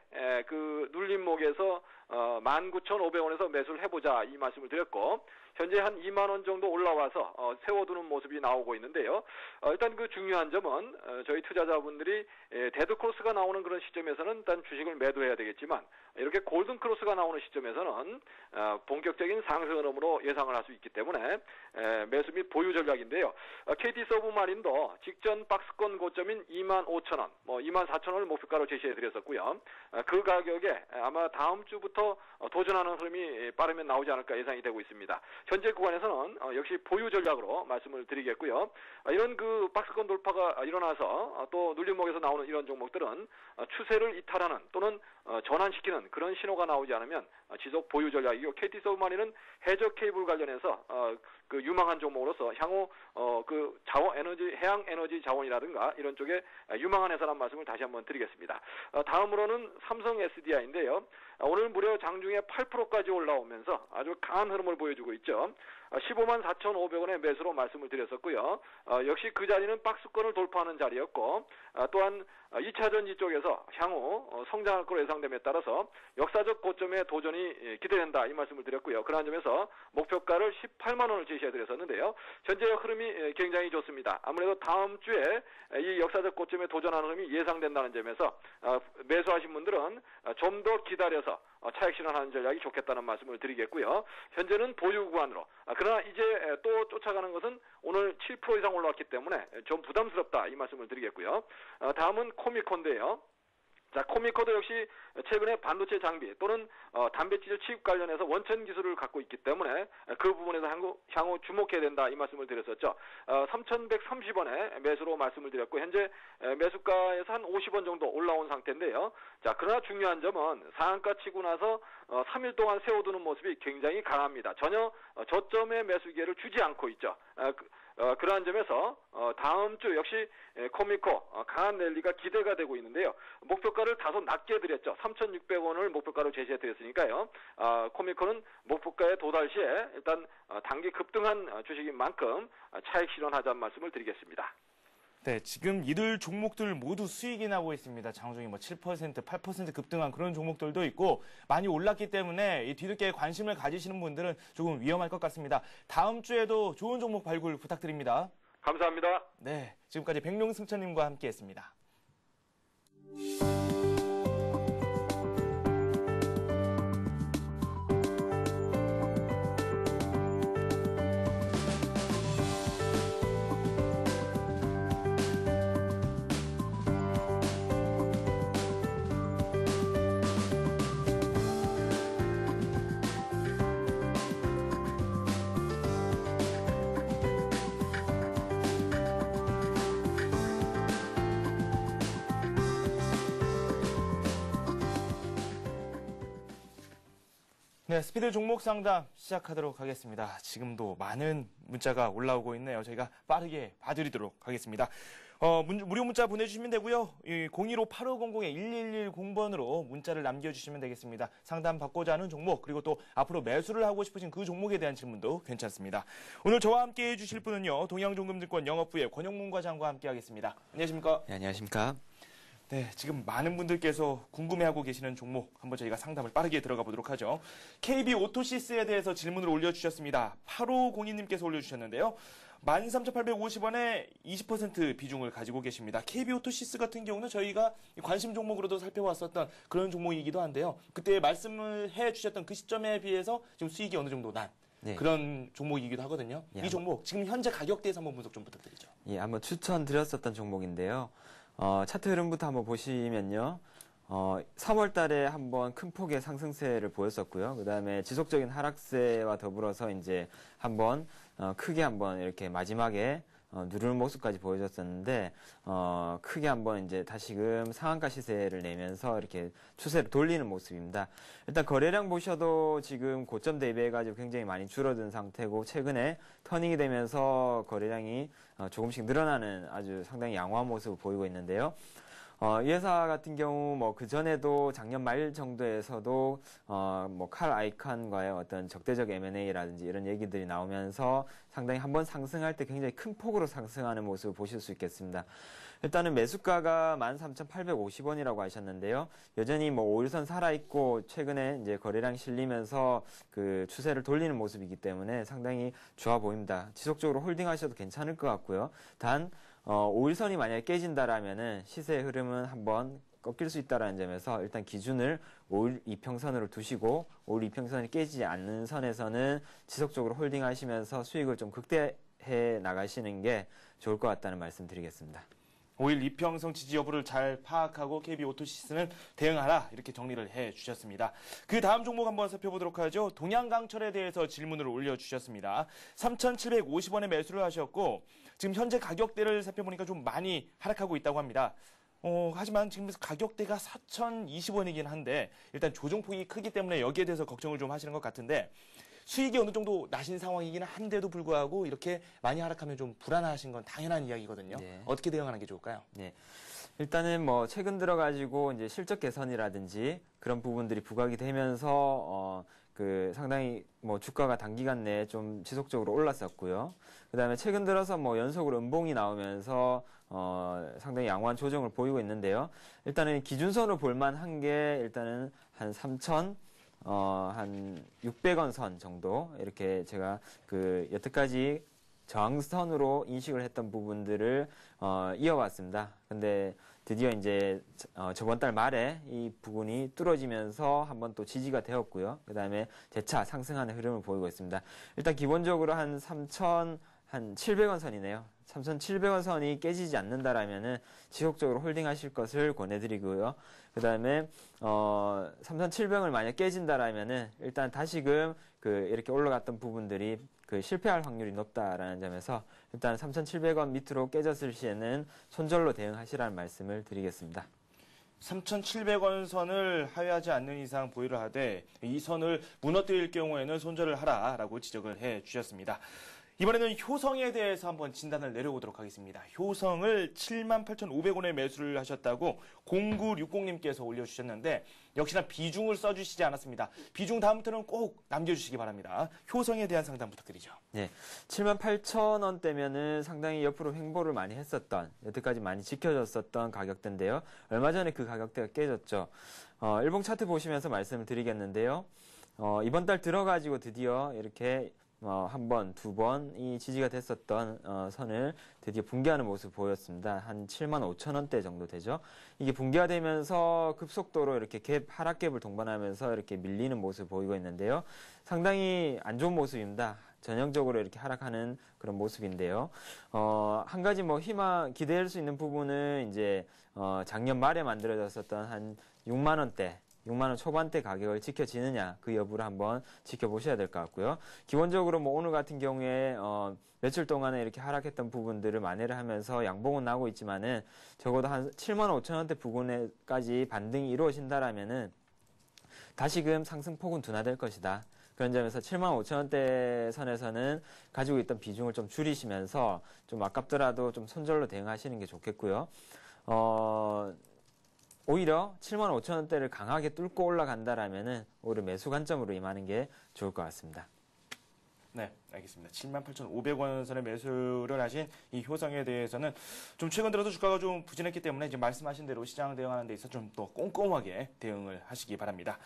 S6: 눌림목에서 19,500원에서 매수를 해보자 이 말씀을 드렸고, 현재 한 2만 원 정도 올라와서 세워두는 모습이 나오고 있는데요. 일단 그 중요한 점은 저희 투자자분들이 데드 크로스가 나오는 그런 시점에서는 일단 주식을 매도해야 되겠지만 이렇게 골든 크로스가 나오는 시점에서는 본격적인 상승 흐름으로 예상을 할 수 있기 때문에 매수 및 보유 전략인데요. KT 서브마린도 직전 박스권 고점인 25,000원, 24,000원을 목표가로 제시해 드렸었고요. 그 가격에 아마 다음 주부터 도전하는 흐름이 빠르면 나오지 않을까 예상이 되고 있습니다. 현재 구간에서는 역시 보유 전략으로 말씀을 드리겠고요. 이런 그 박스권 돌파가 일어나서 또 눌림목에서 나오는 이런 종목들은 추세를 이탈하는 또는 전환시키는 그런 신호가 나오지 않으면 지속 보유 전략이고 KT 서브마린은 해저 케이블 관련해서 그 유망한 종목으로서 향후 그 자원 에너지 해양 에너지 자원이라든가 이런 쪽에 유망한 회사란 말씀을 다시 한번 드리겠습니다. 다음으로는 삼성 SDI인데요. 오늘 무려 장중에 8%까지 올라오면서 아주 강한 흐름을 보여주고 있죠. 15만 4,500원의 매수로 말씀을 드렸었고요. 역시 그 자리는 박스권을 돌파하는 자리였고 또한 2차 전지 쪽에서 향후 성장할 것으로 예상됨에 따라서 역사적 고점에 도전이 기대된다 이 말씀을 드렸고요. 그러한 점에서 목표가를 18만 원을 제시해 드렸었는데요. 현재 흐름이 굉장히 좋습니다. 아무래도 다음 주에 이 역사적 고점에 도전하는 흐름이 예상된다는 점에서 매수하신 분들은 좀 더 기다려서 차익 실현하는 전략이 좋겠다는 말씀을 드리겠고요. 현재는 보유 구간으로 그러나 이제 또 쫓아가는 것은 오늘 7% 이상 올라왔기 때문에 좀 부담스럽다 이 말씀을 드리겠고요. 다음은 코미코인데요. 자, 코미코도 역시 최근에 반도체 장비 또는 단백질 취급 관련해서 원천 기술을 갖고 있기 때문에 그 부분에서 향후 주목해야 된다 이 말씀을 드렸었죠. 3,130원에 매수로 말씀을 드렸고 현재 매수가에서 한 50원 정도 올라온 상태인데요. 자, 그러나 중요한 점은 상한가 치고 나서 3일 동안 세워두는 모습이 굉장히 강합니다. 전혀 저점의 매수 기회를 주지 않고 있죠. 그러한 점에서 다음 주 역시 코미코 강한 랠리가 기대가 되고 있는데요. 목표가를 다소 낮게 드렸죠. 3,600원을 목표가로 제시해 드렸으니까요. 코미코는 목표가에 도달 시에 일단 단기 급등한 주식인 만큼 차익 실현하자는 말씀을 드리겠습니다.
S1: 네, 지금 이들 종목들 모두 수익이 나고 있습니다. 장중에 7%, 8% 급등한 그런 종목들도 있고 많이 올랐기 때문에 이 뒤늦게 관심을 가지시는 분들은 조금 위험할 것 같습니다. 다음 주에도 좋은 종목 발굴 부탁드립니다.
S6: 감사합니다.
S1: 네, 지금까지 백룡승천님과 함께했습니다. 네, 스피드 종목 상담 시작하도록 하겠습니다. 지금도 많은 문자가 올라오고 있네요. 저희가 빠르게 봐드리도록 하겠습니다. 무료 문자 보내주시면 되고요. 015-8500-1110번으로 문자를 남겨주시면 되겠습니다. 상담 받고자 하는 종목 그리고 또 앞으로 매수를 하고 싶으신 그 종목에 대한 질문도 괜찮습니다. 오늘 저와 함께 해주실 분은요. 동양종금증권 영업부의 권영문 과장과 함께하겠습니다. 안녕하십니까?
S7: 네, 안녕하십니까?
S1: 네, 지금 많은 분들께서 궁금해하고 계시는 종목 한번 저희가 상담을 빠르게 들어가 보도록 하죠. KB오토시스에 대해서 질문을 올려주셨습니다. 8502님께서 올려주셨는데요. 13,850원에 20% 비중을 가지고 계십니다. KB오토시스 같은 경우는 저희가 관심 종목으로도 살펴왔었던 그런 종목이기도 한데요. 그때 말씀을 해주셨던 그 시점에 비해서 지금 수익이 어느 정도 난 그런 종목이기도 하거든요.
S7: 예,
S1: 이 종목 지금 현재 가격대에서 한번 분석 좀 부탁드리죠.
S7: 예, 한번 추천드렸었던 종목인데요. 차트 흐름부터 한번 보시면요. 3월 달에 한번 큰 폭의 상승세를 보였었고요. 그 다음에 지속적인 하락세와 더불어서 이제 한번 크게 한번 이렇게 마지막에 누르는 모습까지 보여줬었는데 크게 한번 이제 다시금 상한가 시세를 내면서 이렇게 추세를 돌리는 모습입니다. 일단 거래량 보셔도 지금 고점 대비해가지고 굉장히 많이 줄어든 상태고 최근에 터닝이 되면서 거래량이 조금씩 늘어나는 아주 상당히 양호한 모습을 보이고 있는데요. 이 회사 같은 경우 그 전에도 작년 말 정도에서도 칼 아이콘과의 어떤 적대적 M&A라든지 이런 얘기들이 나오면서 상당히 한번 상승할 때 굉장히 큰 폭으로 상승하는 모습을 보실 수 있겠습니다. 일단은 매수가가 13,850원이라고 하셨는데요. 여전히 뭐 5일선 살아있고 최근에 이제 거래량 실리면서 그 추세를 돌리는 모습이기 때문에 상당히 좋아 보입니다. 지속적으로 홀딩하셔도 괜찮을 것 같고요. 단 5일선이 만약에 깨진다라면은 시세의 흐름은 한번 꺾일 수 있다는 점에서 일단 기준을 5일 이평선으로 두시고 5일 이평선이 깨지지 않는 선에서는 지속적으로 홀딩하시면서 수익을 좀 극대해 나가시는 게 좋을 것 같다는 말씀 드리겠습니다.
S1: 5일 이평선 지지 여부를 잘 파악하고 KB오토시스는 대응하라 이렇게 정리를 해주셨습니다. 그 다음 종목 한번 살펴보도록 하죠. 동양강철에 대해서 질문을 올려주셨습니다. 3,750원에 매수를 하셨고 지금 현재 가격대를 살펴보니까 좀 많이 하락하고 있다고 합니다. 하지만 지금 가격대가 4,020원이긴 한데 일단 조정폭이 크기 때문에 여기에 대해서 걱정을 좀 하시는 것 같은데 수익이 어느 정도 나신 상황이긴 한데도 불구하고 이렇게 많이 하락하면 좀 불안하신 건 당연한 이야기거든요.
S7: 네.
S1: 어떻게 대응하는 게 좋을까요?
S7: 네. 일단은 뭐 최근 들어가지고 이제 실적 개선이라든지 그런 부분들이 부각이 되면서 그 상당히 뭐 주가가 단기간 내에 좀 지속적으로 올랐었고요. 그다음에 최근 들어서 뭐 연속으로 음봉이 나오면서 상당히 양호한 조정을 보이고 있는데요. 일단은 기준선으로 볼만한 게 일단은 한 600원 선 정도 이렇게 제가 그 여태까지 저항선으로 인식을 했던 부분들을 이어왔습니다. 근데 드디어 이제 저번 달 말에 이 부분이 뚫어지면서 한번 또 지지가 되었고요. 그 다음에 재차 상승하는 흐름을 보이고 있습니다. 일단 기본적으로 한 3,700원 선이네요. 3,700원 선이 깨지지 않는다라면은 지속적으로 홀딩하실 것을 권해드리고요. 그 다음에 3,700원을 만약 깨진다라면은 일단 다시금 이렇게 올라갔던 부분들이 실패할 확률이 높다라는 점에서 일단 3,700원 밑으로 깨졌을 시에는 손절로 대응하시라는 말씀을 드리겠습니다.
S1: 3,700원 선을 하회하지 않는 이상 보유를 하되 이 선을 무너뜨릴 경우에는 손절을 하라라고 지적을 해 주셨습니다. 이번에는 효성에 대해서 한번 진단을 내려보도록 하겠습니다. 효성을 78,500원에 매수를 하셨다고 0960님께서 올려주셨는데 역시나 비중을 써주시지 않았습니다. 비중 다음부터는 꼭 남겨주시기 바랍니다. 효성에 대한 상담 부탁드리죠.
S7: 네, 78,000원대면은 상당히 옆으로 횡보를 많이 했었던, 여태까지 많이 지켜졌었던 가격대인데요. 얼마 전에 그 가격대가 깨졌죠. 일봉 차트 보시면서 말씀을 드리겠는데요. 이번 달 들어가지고 드디어 이렇게 한 번, 두 번 이 지지가 됐었던 선을 드디어 붕괴하는 모습을 보였습니다. 한 75,000원대 정도 되죠. 이게 붕괴가 되면서 급속도로 이렇게 하락갭을 동반하면서 이렇게 밀리는 모습을 보이고 있는데요. 상당히 안 좋은 모습입니다. 전형적으로 이렇게 하락하는 그런 모습인데요. 한 가지 기대할 수 있는 부분은 이제 작년 말에 만들어졌었던 한 6만 원대 6만 원 초반대 가격을 지켜지느냐 그 여부를 한번 지켜보셔야 될 것 같고요. 기본적으로 오늘 같은 경우에 며칠 동안에 이렇게 하락했던 부분들을 만회를 하면서 양봉은 나오고 있지만은 적어도 한 7만 5천 원대 부근에까지 반등이 이루어진다라면은 다시금 상승폭은 둔화될 것이다. 그런 점에서 7만 5천 원대 선에서는 가지고 있던 비중을 좀 줄이시면서 좀 아깝더라도 좀 손절로 대응하시는 게 좋겠고요. 오히려 7만 5천 원대를 강하게 뚫고 올라간다라면은 오히려 매수 관점으로 임하는 게 좋을 것 같습니다.
S1: 네, 알겠습니다. 78,500원 선에 매수를 하신 이 효성에 대해서는 좀 최근 들어서 주가가 좀 부진했기 때문에 이제 말씀하신 대로 시장 대응하는 데 있어서 좀 더 꼼꼼하게 대응을 하시기 바랍니다.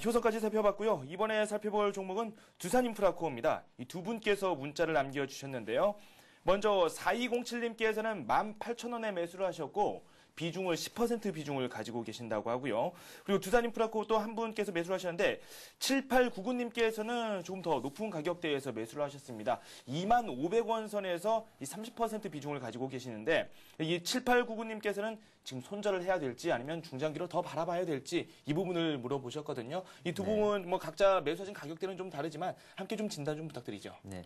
S1: 효성까지 살펴봤고요. 이번에 살펴볼 종목은 두산인프라코어입니다. 이 두 분께서 문자를 남겨주셨는데요. 먼저 4207님께서는 18,000원에 매수를 하셨고 비중을 10% 비중을 가지고 계신다고 하고요. 그리고 두산인프라코 또 한 분께서 매수를 하셨는데 7899님께서는 조금 더 높은 가격대에서 매수를 하셨습니다. 25,500원 선에서 이 30% 비중을 가지고 계시는데 이 7899님께서는 지금 손절을 해야 될지 아니면 중장기로 더 바라봐야 될지 이 부분을 물어보셨거든요. 이 두 부분 각자 매수하신 가격대는 좀 다르지만 함께 좀 진단 좀 부탁드리죠.
S7: 네.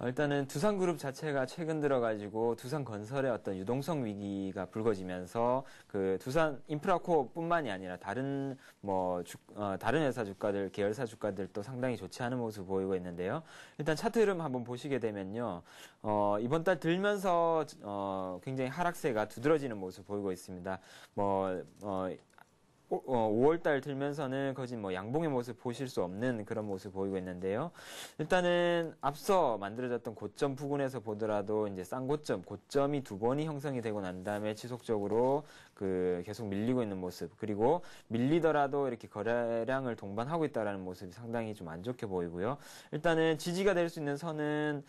S7: 일단은 두산그룹 자체가 최근 들어가지고 두산건설의 어떤 유동성 위기가 불거지면서 그 두산인프라코어뿐만이 아니라 다른 다른 회사 주가들, 계열사 주가들도 상당히 좋지 않은 모습을 보이고 있는데요. 일단 차트 흐름 한번 보시게 되면요. 이번 달 들면서 굉장히 하락세가 두드러지는 모습을 보이고 있습니다. 5월 달 들면서는 거의 뭐 양봉의 모습 보실 수 없는 그런 모습 보이고 있는데요. 일단은 앞서 만들어졌던 고점 부근에서 보더라도 이제 고점이 두 번이 형성이 되고 난 다음에 지속적으로 계속 밀리고 있는 모습, 그리고 밀리더라도 이렇게 거래량을 동반하고 있다라는 모습이 상당히 좀 안 좋게 보이고요. 일단은 지지가 될 수 있는 선은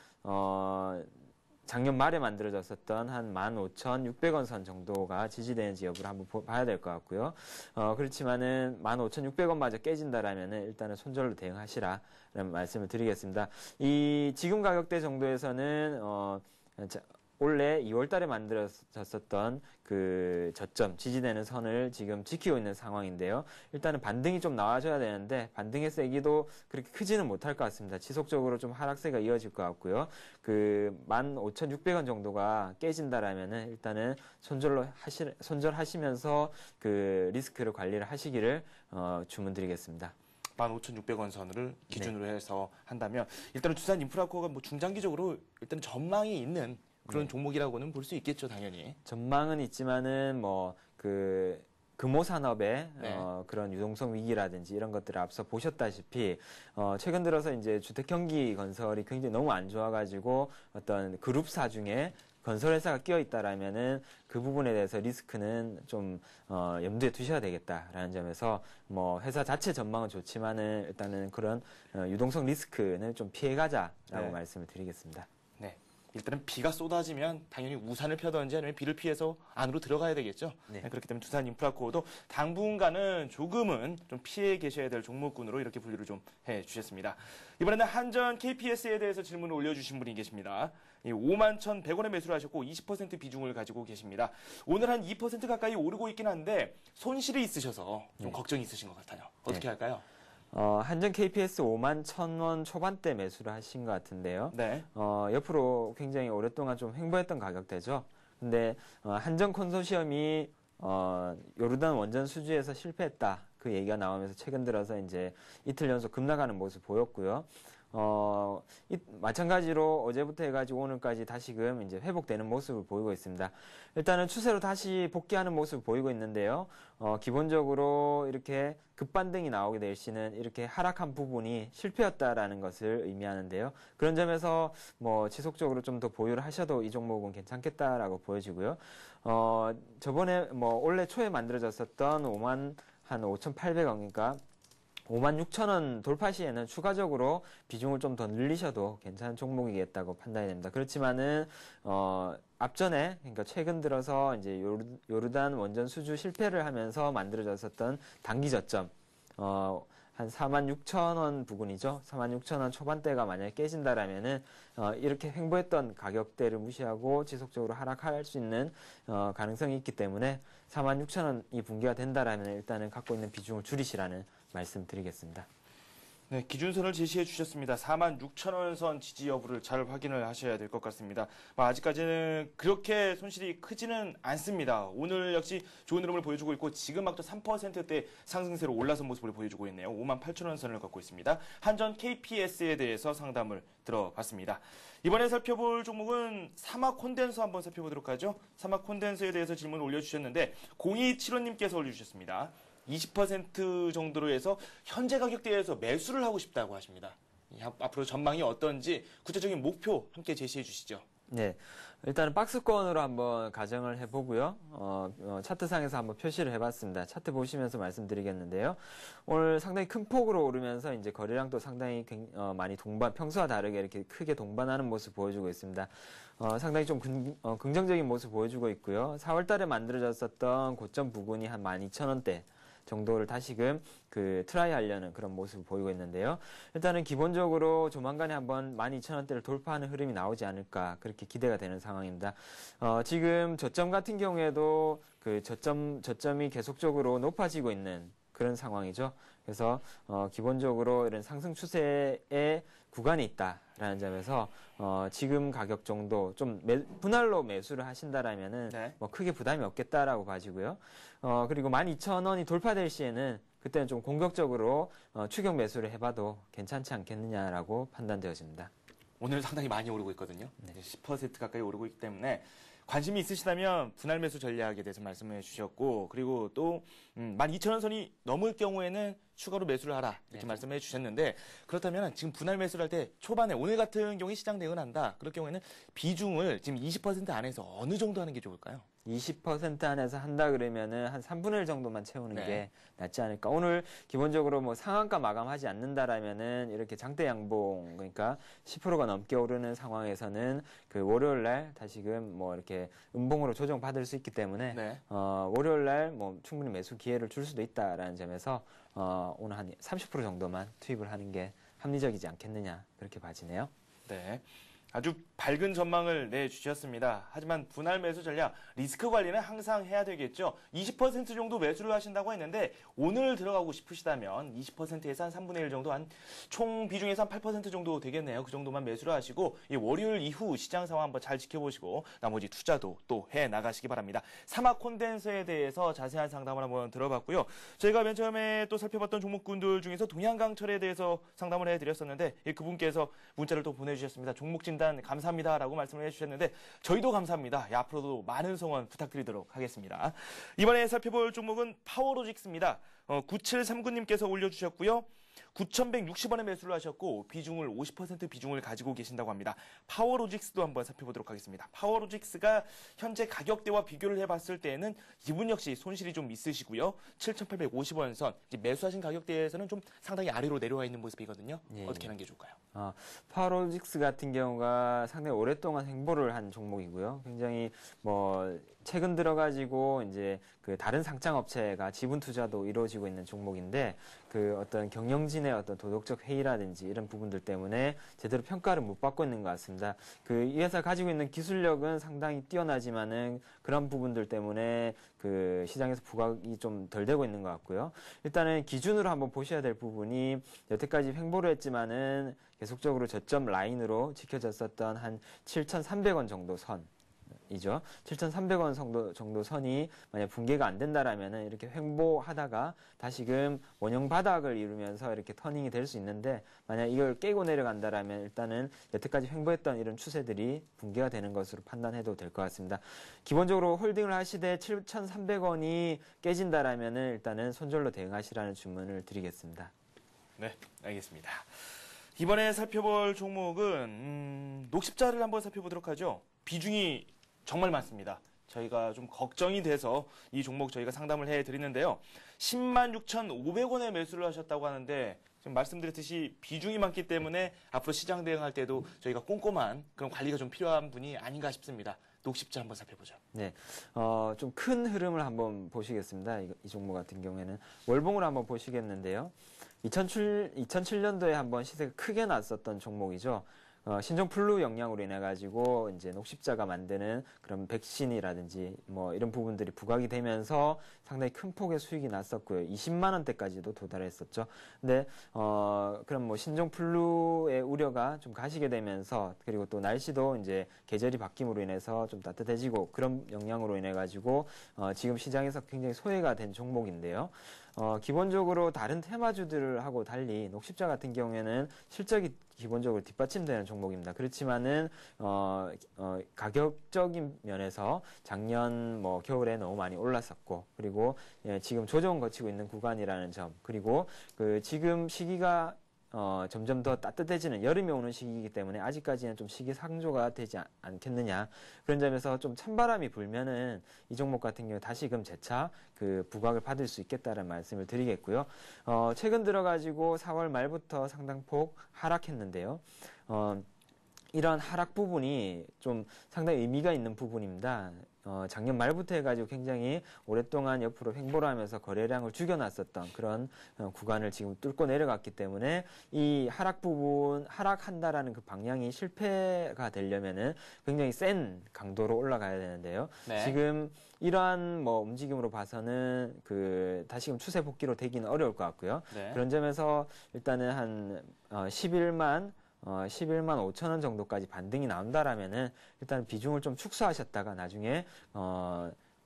S7: 작년 말에 만들어졌었던 한 15,600원 선 정도가 지지되는지 여부를 한번 봐야 될 것 같고요. 그렇지만은 15,600원마저 깨진다라면은 일단은 손절로 대응하시라라는 말씀을 드리겠습니다. 이 지금 가격대 정도에서는 원래 2월 달에 만들어졌었던 그 저점, 지지되는 선을 지금 지키고 있는 상황인데요. 일단은 반등이 좀 나와줘야 되는데 반등의 세기도 그렇게 크지는 못할 것 같습니다. 지속적으로 좀 하락세가 이어질 것 같고요. 15,600원 정도가 깨진다라면은 일단은 손절하시면서 그 리스크를 관리를 하시기를 주문드리겠습니다.
S1: 15,600원 선을 기준으로 해서 한다면 일단은 두산인프라코어가 뭐 중장기적으로 일단 전망이 있는 그런 종목이라고는 볼 수 있겠죠, 당연히.
S7: 전망은 있지만은 금호산업의 그런 유동성 위기라든지 이런 것들을 앞서 보셨다시피 최근 들어서 이제 주택 경기 건설이 굉장히 너무 안 좋아가지고 어떤 그룹사 중에 건설회사가 끼어 있다라면은 그 부분에 대해서 리스크는 좀 염두에 두셔야 되겠다라는 점에서 뭐 회사 자체 전망은 좋지만은 일단은 그런 유동성 리스크는 좀 피해가자라고 말씀을 드리겠습니다.
S1: 네. 일단은 비가 쏟아지면 당연히 우산을 펴던지 아니면 비를 피해서 안으로 들어가야 되겠죠. 네. 그렇기 때문에 두산인프라코어도 당분간은 조금은 좀 피해 계셔야 될 종목군으로 이렇게 분류를 좀 해주셨습니다. 이번에는 한전 KPS에 대해서 질문을 올려주신 분이 계십니다. 51,100원에 매수를 하셨고 20% 비중을 가지고 계십니다. 오늘 한 2% 가까이 오르고 있긴 한데 손실이 있으셔서 좀 걱정이 있으신 것 같아요. 어떻게 할까요?
S7: 한전 KPS 51,000원 초반대 매수를 하신 것 같은데요.
S1: 네.
S7: 옆으로 굉장히 오랫동안 좀 횡보했던 가격대죠. 근데 한전 컨소시엄이 요르단 원전 수주에서 실패했다. 그 얘기가 나오면서 최근 들어서 이제 이틀 연속 급락하는 모습 보였고요. 마찬가지로 어제부터 해가지고 오늘까지 다시금 이제 회복되는 모습을 보이고 있습니다. 일단은 추세로 다시 복귀하는 모습을 보이고 있는데요. 기본적으로 이렇게 급반등이 나오게 될 시는 이렇게 하락한 부분이 실패였다라는 것을 의미하는데요. 그런 점에서 뭐 지속적으로 좀 더 보유를 하셔도 이 종목은 괜찮겠다라고 보여지고요. 저번에 뭐 올해 초에 만들어졌었던 55,800원, 그러니까 56,000원 돌파 시에는 추가적으로 비중을 좀 더 늘리셔도 괜찮은 종목이겠다고 판단이 됩니다. 그렇지만은 앞전에, 그러니까 최근 들어서 이제 요르단 원전 수주 실패를 하면서 만들어졌었던 단기 저점, 한 46,000원 부근이죠. 46,000원 초반대가 만약에 깨진다라면은 이렇게 횡보했던 가격대를 무시하고 지속적으로 하락할 수 있는 가능성이 있기 때문에 46,000원이 붕괴가 된다라면 일단은 갖고 있는 비중을 줄이시라는 말씀드리겠습니다.
S1: 네, 기준선을 제시해 주셨습니다. 46,000원 선 지지 여부를 잘 확인을 하셔야 될 것 같습니다. 아직까지는 그렇게 손실이 크지는 않습니다. 오늘 역시 좋은 흐름을 보여주고 있고 지금 막 또 3%대 상승세로 올라선 모습을 보여주고 있네요. 58,000원 선을 갖고 있습니다. 한전 KPS에 대해서 상담을 들어봤습니다. 이번에 살펴볼 종목은 사막 콘덴서 한번 살펴보도록 하죠. 사막 콘덴서에 대해서 질문을 올려주셨는데 0275님께서 올려주셨습니다. 20% 정도로 해서 현재 가격대에서 매수를 하고 싶다고 하십니다. 앞으로 전망이 어떤지 구체적인 목표 함께 제시해 주시죠.
S7: 네, 일단은 박스권으로 한번 가정을 해보고요. 차트상에서 한번 표시를 해봤습니다. 차트 보시면서 말씀드리겠는데요. 오늘 상당히 큰 폭으로 오르면서 이제 거래량도 상당히 많이 평소와 다르게 이렇게 크게 동반하는 모습 보여주고 있습니다. 상당히 좀 긍정적인 모습 보여주고 있고요. 4월 달에 만들어졌었던 고점 부근이 한 12,000원대 정도를 다시금 트라이 하려는 그런 모습을 보이고 있는데요. 일단은 기본적으로 조만간에 한번 12,000원대를 돌파하는 흐름이 나오지 않을까 그렇게 기대가 되는 상황입니다. 지금 저점 같은 경우에도 저점이 계속적으로 높아지고 있는 그런 상황이죠. 그래서 기본적으로 이런 상승 추세의 구간이 있다라는 점에서 지금 가격 정도 좀 분할로 매수를 하신다라면은 뭐 크게 부담이 없겠다라고 봐지고요. 그리고 12,000원이 돌파될 시에는 그때는 좀 공격적으로 추격 매수를 해봐도 괜찮지 않겠느냐라고 판단되어집니다.
S1: 오늘 상당히 많이 오르고 있거든요. 10% 가까이 오르고 있기 때문에 관심이 있으시다면 분할 매수 전략에 대해서 말씀해 주셨고, 그리고 또 12,000원 선이 넘을 경우에는 추가로 매수를 하라 이렇게 말씀해 주셨는데, 그렇다면 지금 분할 매수를 할 때 초반에 오늘 같은 경우에 시장 대응한다 그럴 경우에는 비중을 지금 20% 안에서 어느 정도 하는 게 좋을까요?
S7: 20% 안에서 한다 그러면은 한 3분의 1 정도만 채우는
S1: 네.
S7: 게 낫지 않을까. 오늘 기본적으로 뭐 상한가 마감하지 않는다라면은 이렇게 장대 양봉, 그러니까 10%가 넘게 오르는 상황에서는 그 월요일 날 다시금 뭐 이렇게 음봉으로 조정받을 수 있기 때문에
S1: 네.
S7: 월요일 날 뭐 충분히 매수 기회를 줄 수도 있다라는 점에서 오늘 한 30% 정도만 투입을 하는 게 합리적이지 않겠느냐, 그렇게 봐지네요.
S1: 네. 아주 밝은 전망을 내주셨습니다. 하지만 분할 매수 전략, 리스크 관리는 항상 해야 되겠죠. 20% 정도 매수를 하신다고 했는데 오늘 들어가고 싶으시다면 20%에서 한 3분의 1 정도, 한 총 비중에서 한 8% 정도 되겠네요. 그 정도만 매수를 하시고 이 월요일 이후 시장 상황 한번 잘 지켜보시고 나머지 투자도 또 해나가시기 바랍니다. 사막 콘덴서에 대해서 자세한 상담을 한번 들어봤고요. 저희가 맨 처음에 또 살펴봤던 종목군들 중에서 동양강철에 대해서 상담을 해드렸었는데 그분께서 문자를 또 보내주셨습니다. 종목 진단 감사합니다라고 말씀을 해주셨는데 저희도 감사합니다. 앞으로도 많은 성원 부탁드리도록 하겠습니다. 이번에 살펴볼 종목은 파워로직스입니다. 9739님께서 올려주셨고요. 9,160원에 매수를 하셨고 비중을 50% 비중을 가지고 계신다고 합니다. 파워로직스도 한번 살펴보도록 하겠습니다. 파워로직스가 현재 가격대와 비교를 해봤을 때에는 이분 역시 손실이 좀 있으시고요. 7,850원 선, 이제 매수하신 가격대에서는 좀 상당히 아래로 내려와 있는 모습이거든요.
S7: 예,
S1: 어떻게 하는 게 좋을까요?
S7: 파워로직스 같은 경우가 상당히 오랫동안 횡보를 한 종목이고요. 굉장히 뭐 최근 들어가지고 이제 그 다른 상장 업체가 지분 투자도 이루어지고 있는 종목인데 그 어떤 경영진의 어떤 도덕적 회의라든지 이런 부분들 때문에 제대로 평가를 못 받고 있는 것 같습니다. 그 이 회사 가지고 있는 기술력은 상당히 뛰어나지만은 그런 부분들 때문에 그 시장에서 부각이 좀 덜 되고 있는 것 같고요. 일단은 기준으로 한번 보셔야 될 부분이 여태까지 횡보를 했지만은 계속적으로 저점 라인으로 지켜졌었던 한 7,300원 정도 선이죠. 7,300원 정도 선이 만약 붕괴가 안 된다라면은 이렇게 횡보하다가 다시금 원형 바닥을 이루면서 이렇게 터닝이 될 수 있는데 만약 이걸 깨고 내려간다라면 일단은 여태까지 횡보했던 이런 추세들이 붕괴가 되는 것으로 판단해도 될 것 같습니다. 기본적으로 홀딩을 하시되 7,300원이 깨진다라면은 일단은 손절로 대응하시라는 주문을 드리겠습니다.
S1: 네, 알겠습니다. 이번에 살펴볼 종목은 녹십자를 한번 살펴보도록 하죠. 비중이 정말 많습니다. 저희가 좀 걱정이 돼서 이 종목 저희가 상담을 해드리는데요. 106,500원에 매수를 하셨다고 하는데 지금 말씀드렸듯이 비중이 많기 때문에 앞으로 시장 대응할 때도 저희가 꼼꼼한 그런 관리가 좀 필요한 분이 아닌가 싶습니다. 녹십자 한번 살펴보죠.
S7: 네, 좀 큰 흐름을 한번 보시겠습니다. 이 종목 같은 경우에는 월봉을 한번 보시겠는데요. 2007년도에 한번 시세가 크게 났었던 종목이죠. 신종 플루 영향으로 인해 가지고 이제 녹십자가 만드는 그런 백신이라든지 뭐 이런 부분들이 부각이 되면서 상당히 큰 폭의 수익이 났었고요. 20만 원대까지도 도달했었죠. 근데 그럼 뭐 신종 플루의 우려가 좀 가시게 되면서 그리고 또 날씨도 이제 계절이 바뀜으로 인해서 좀 따뜻해지고 그런 영향으로 인해 가지고 지금 시장에서 굉장히 소외가 된 종목인데요. 기본적으로 다른 테마주들하고 달리 녹십자 같은 경우에는 실적이 기본적으로 뒷받침되는 종목입니다. 그렇지만은 가격적인 면에서 작년 뭐 겨울에 너무 많이 올랐었고 그리고 지금 조정을 거치고 있는 구간이라는 점 그리고 그 지금 시기가 점점 더 따뜻해지는 여름이 오는 시기이기 때문에 아직까지는 좀 시기상조가 되지 않겠느냐. 그런 점에서 좀 찬바람이 불면은 이 종목 같은 경우 다시금 재차 그 부각을 받을 수 있겠다는 말씀을 드리겠고요. 최근 들어가지고 4월 말부터 상당폭 하락했는데요. 이런 하락 부분이 좀 상당히 의미가 있는 부분입니다. 작년 말부터 해가지고 굉장히 오랫동안 옆으로 횡보를 하면서 거래량을 죽여놨었던 그런 구간을 지금 뚫고 내려갔기 때문에 이 하락 부분, 하락한다라는 그 방향이 실패가 되려면은 굉장히 센 강도로 올라가야 되는데요.
S1: 네.
S7: 지금 이러한 뭐 움직임으로 봐서는 그 다시금 추세 복귀로 되기는 어려울 것 같고요.
S1: 네.
S7: 그런 점에서 일단은 한 11만 5천 원 정도까지 반등이 나온다라면은 일단 비중을 좀 축소하셨다가 나중에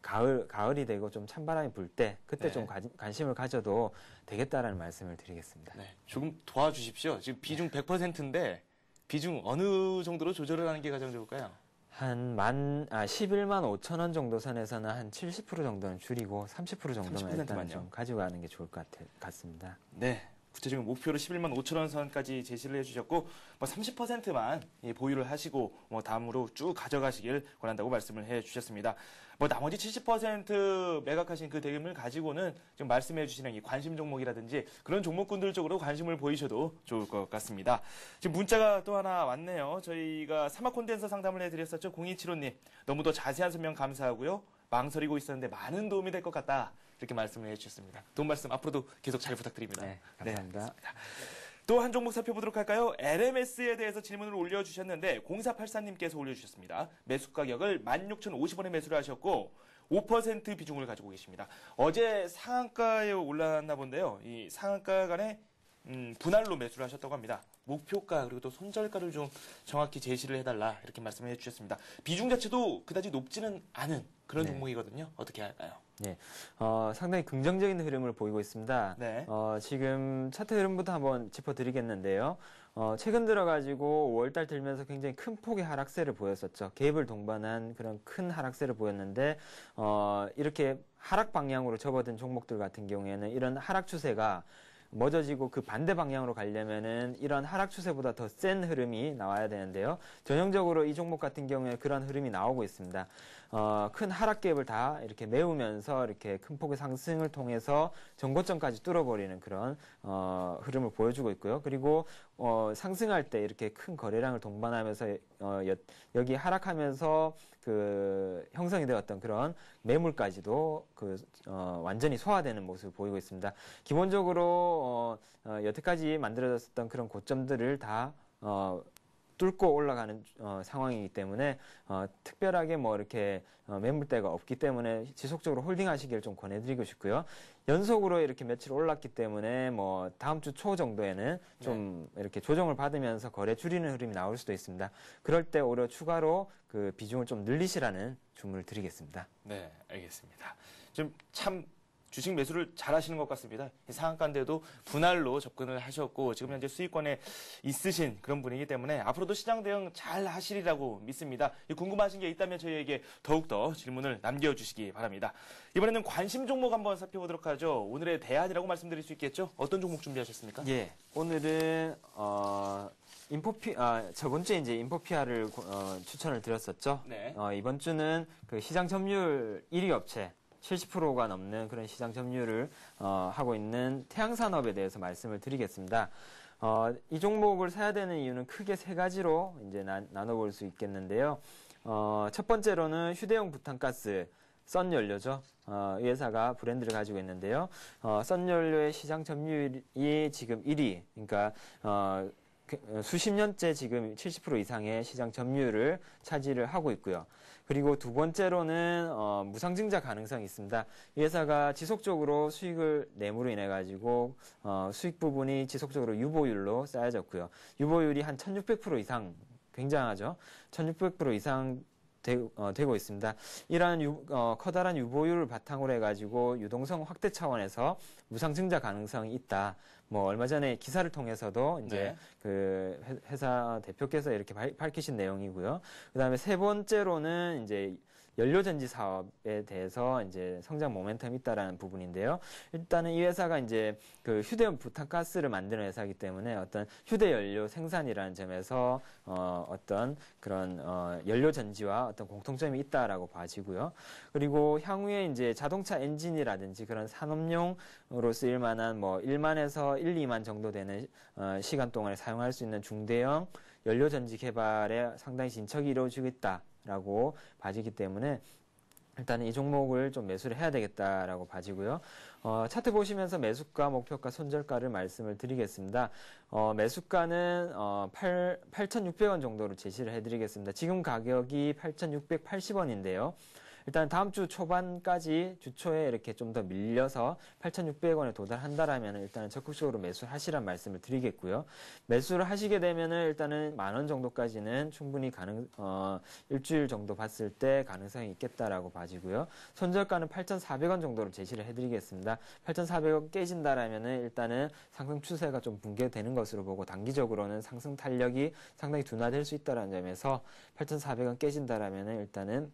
S7: 가을이 되고 좀 찬바람이 불 때 그때
S1: 네.
S7: 좀 관심을 가져도 되겠다라는 말씀을 드리겠습니다.
S1: 네, 조금 도와주십시오. 지금 비중 100%인데 비중 어느 정도로 조절을 하는 게 가장 좋을까요?
S7: 한 11만 5천 원 정도 선에서는 한 70% 정도는 줄이고 30% 정도만 일단
S1: 30%만요?
S7: 좀 가져가는 게 좋을 것 같습니다.
S1: 네. 구체적인 목표로 11만 5천 원 선까지 제시를 해주셨고, 뭐 30%만 보유를 하시고, 뭐 다음으로 쭉 가져가시길 권한다고 말씀을 해주셨습니다. 뭐 나머지 70% 매각하신 그 대금을 가지고는 지금 말씀해주시는 이 관심 종목이라든지 그런 종목군들 쪽으로 관심을 보이셔도 좋을 것 같습니다. 지금 문자가 또 하나 왔네요. 저희가 사막 콘덴서 상담을 해드렸었죠. 0275님. 너무도 자세한 설명 감사하고요. 망설이고 있었는데 많은 도움이 될 것 같다. 이렇게 말씀을 해주셨습니다. 도움 말씀 앞으로도 계속 잘 부탁드립니다.
S7: 네, 감사합니다.
S1: 또 한 종목 살펴보도록 할까요? LMS에 대해서 질문을 올려주셨는데 0484님께서 올려주셨습니다. 매수 가격을 16,050원에 매수를 하셨고 5% 비중을 가지고 계십니다. 어제 상한가에 올랐나 본데요. 이 상한가 간에 분할로 매수를 하셨다고 합니다. 목표가 그리고 또 손절가를 좀 정확히 제시를 해달라 이렇게 말씀을 해주셨습니다. 비중 자체도 그다지 높지는 않은 그런 종목이거든요. 어떻게 할까요?
S7: 네, 상당히 긍정적인 흐름을 보이고 있습니다.
S1: 네.
S7: 지금 차트 흐름부터 한번 짚어드리겠는데요. 최근 들어가지고 5월달 들면서 굉장히 큰 폭의 하락세를 보였었죠. 갭을 동반한 그런 큰 하락세를 보였는데, 이렇게 하락 방향으로 접어든 종목들 같은 경우에는 이런 하락 추세가 멎어지고 그 반대 방향으로 가려면은 이런 하락 추세보다 더 센 흐름이 나와야 되는데요. 전형적으로 이 종목 같은 경우에 그런 흐름이 나오고 있습니다. 큰 하락 갭을 다 이렇게 메우면서 이렇게 큰 폭의 상승을 통해서 전고점까지 뚫어버리는 그런 흐름을 보여주고 있고요. 그리고 상승할 때 이렇게 큰 거래량을 동반하면서 여기 하락하면서 그 형성이 되었던 그런 매물까지도 완전히 소화되는 모습을 보이고 있습니다. 기본적으로 여태까지 만들어졌던 그런 고점들을 다 뚫고 올라가는 상황이기 때문에 특별하게 뭐 이렇게 매물대가 없기 때문에 지속적으로 홀딩하시기를 좀 권해드리고 싶고요. 연속으로 이렇게 며칠 올랐기 때문에 뭐 다음 주 초 정도에는 좀 이렇게 조정을 받으면서 거래 줄이는 흐름이 나올 수도 있습니다. 그럴 때 오히려 추가로 그 비중을 좀 늘리시라는 주문을 드리겠습니다.
S1: 네, 알겠습니다. 지금 참 주식 매수를 잘 하시는 것 같습니다. 상한가인데도 분할로 접근을 하셨고 지금 현재 수익권에 있으신 그런 분이기 때문에 앞으로도 시장 대응 잘 하시리라고 믿습니다. 궁금하신 게 있다면 저희에게 더욱더 질문을 남겨주시기 바랍니다. 이번에는 관심 종목 한번 살펴보도록 하죠. 오늘의 대안이라고 말씀드릴 수 있겠죠? 어떤 종목 준비하셨습니까?
S7: 예, 오늘은 저번 주에 이제 인포피아를 추천을 드렸었죠.
S1: 네.
S7: 이번 주는 그 시장 점유율 1위 업체 70%가 넘는 그런 시장 점유율을 하고 있는 태양산업에 대해서 말씀을 드리겠습니다. 이 종목을 사야 되는 이유는 크게 세 가지로 이제 나눠볼 수 있겠는데요. 첫 번째로는 휴대용 부탄가스 썬연료죠. 이 회사가 브랜드를 가지고 있는데요. 썬연료의 시장 점유율이 지금 1위, 그러니까 수십 년째 지금 70% 이상의 시장 점유율을 차지를 하고 있고요. 그리고 두 번째로는 무상증자 가능성이 있습니다. 이 회사가 지속적으로 수익을 내므로 인해 가지고 수익 부분이 지속적으로 유보율로 쌓여졌고요. 유보율이 한 1600% 이상, 굉장하죠. 1600% 이상 되고 있습니다. 이러한 커다란 유보율을 바탕으로 해가지고 유동성 확대 차원에서 무상증자 가능성이 있다. 뭐 얼마 전에 기사를 통해서도 이제 그 회사 대표께서 이렇게 밝히신 내용이고요. 그다음에 세 번째로는 이제 연료전지 사업에 대해서 이제 성장 모멘텀이 있다라는 부분인데요. 일단은 이 회사가 이제 그 휴대용 부탄가스를 만드는 회사이기 때문에 어떤 휴대연료 생산이라는 점에서 어떤 그런 연료전지와 어떤 공통점이 있다라고 봐지고요. 그리고 향후에 이제 자동차 엔진이라든지 그런 산업용으로 쓰일 만한 뭐 1만에서 1, 2만 정도 되는 시간 동안에 사용할 수 있는 중대형 연료전지 개발에 상당히 진척이 이루어지고 있다라고 봐지기 때문에 일단은 이 종목을 좀 매수를 해야 되겠다라고 봐지고요. 차트 보시면서 매수가, 목표가, 손절가를 말씀을 드리겠습니다. 매수가는 8,600원 정도로 제시를 해드리겠습니다. 지금 가격이 8,680원인데요. 일단 다음 주 초반까지 주초에 이렇게 좀 더 밀려서 8,600원에 도달한다라면 일단은 적극적으로 매수하시란 말씀을 드리겠고요. 매수를 하시게 되면은 일단은 10,000원 정도까지는 충분히 일주일 정도 봤을 때 가능성이 있겠다라고 봐지고요. 손절가는 8,400원 정도로 제시를 해드리겠습니다. 8,400원 깨진다라면은 일단은 상승 추세가 좀 붕괴되는 것으로 보고 단기적으로는 상승 탄력이 상당히 둔화될 수 있다는 점에서 8,400원 깨진다라면은 일단은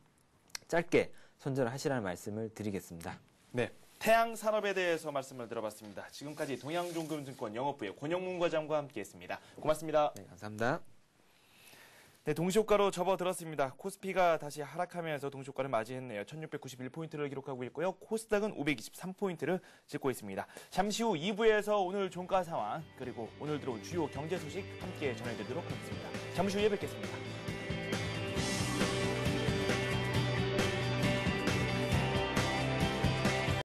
S7: 짧게 손절을 하시라는 말씀을 드리겠습니다.
S1: 네, 태양산업에 대해서 말씀을 들어봤습니다. 지금까지 동양종금증권 영업부의 권영문 과장과 함께했습니다. 고맙습니다.
S7: 네, 감사합니다.
S1: 네, 동시효과로 접어들었습니다. 코스피가 다시 하락하면서 동시효과를 맞이했네요. 1691포인트를 기록하고 있고요. 코스닥은 523포인트를 찍고 있습니다. 잠시 후 2부에서 오늘 종가 상황 그리고 오늘 들어온 주요 경제 소식 함께 전해드리도록 하겠습니다. 잠시 후에 뵙겠습니다.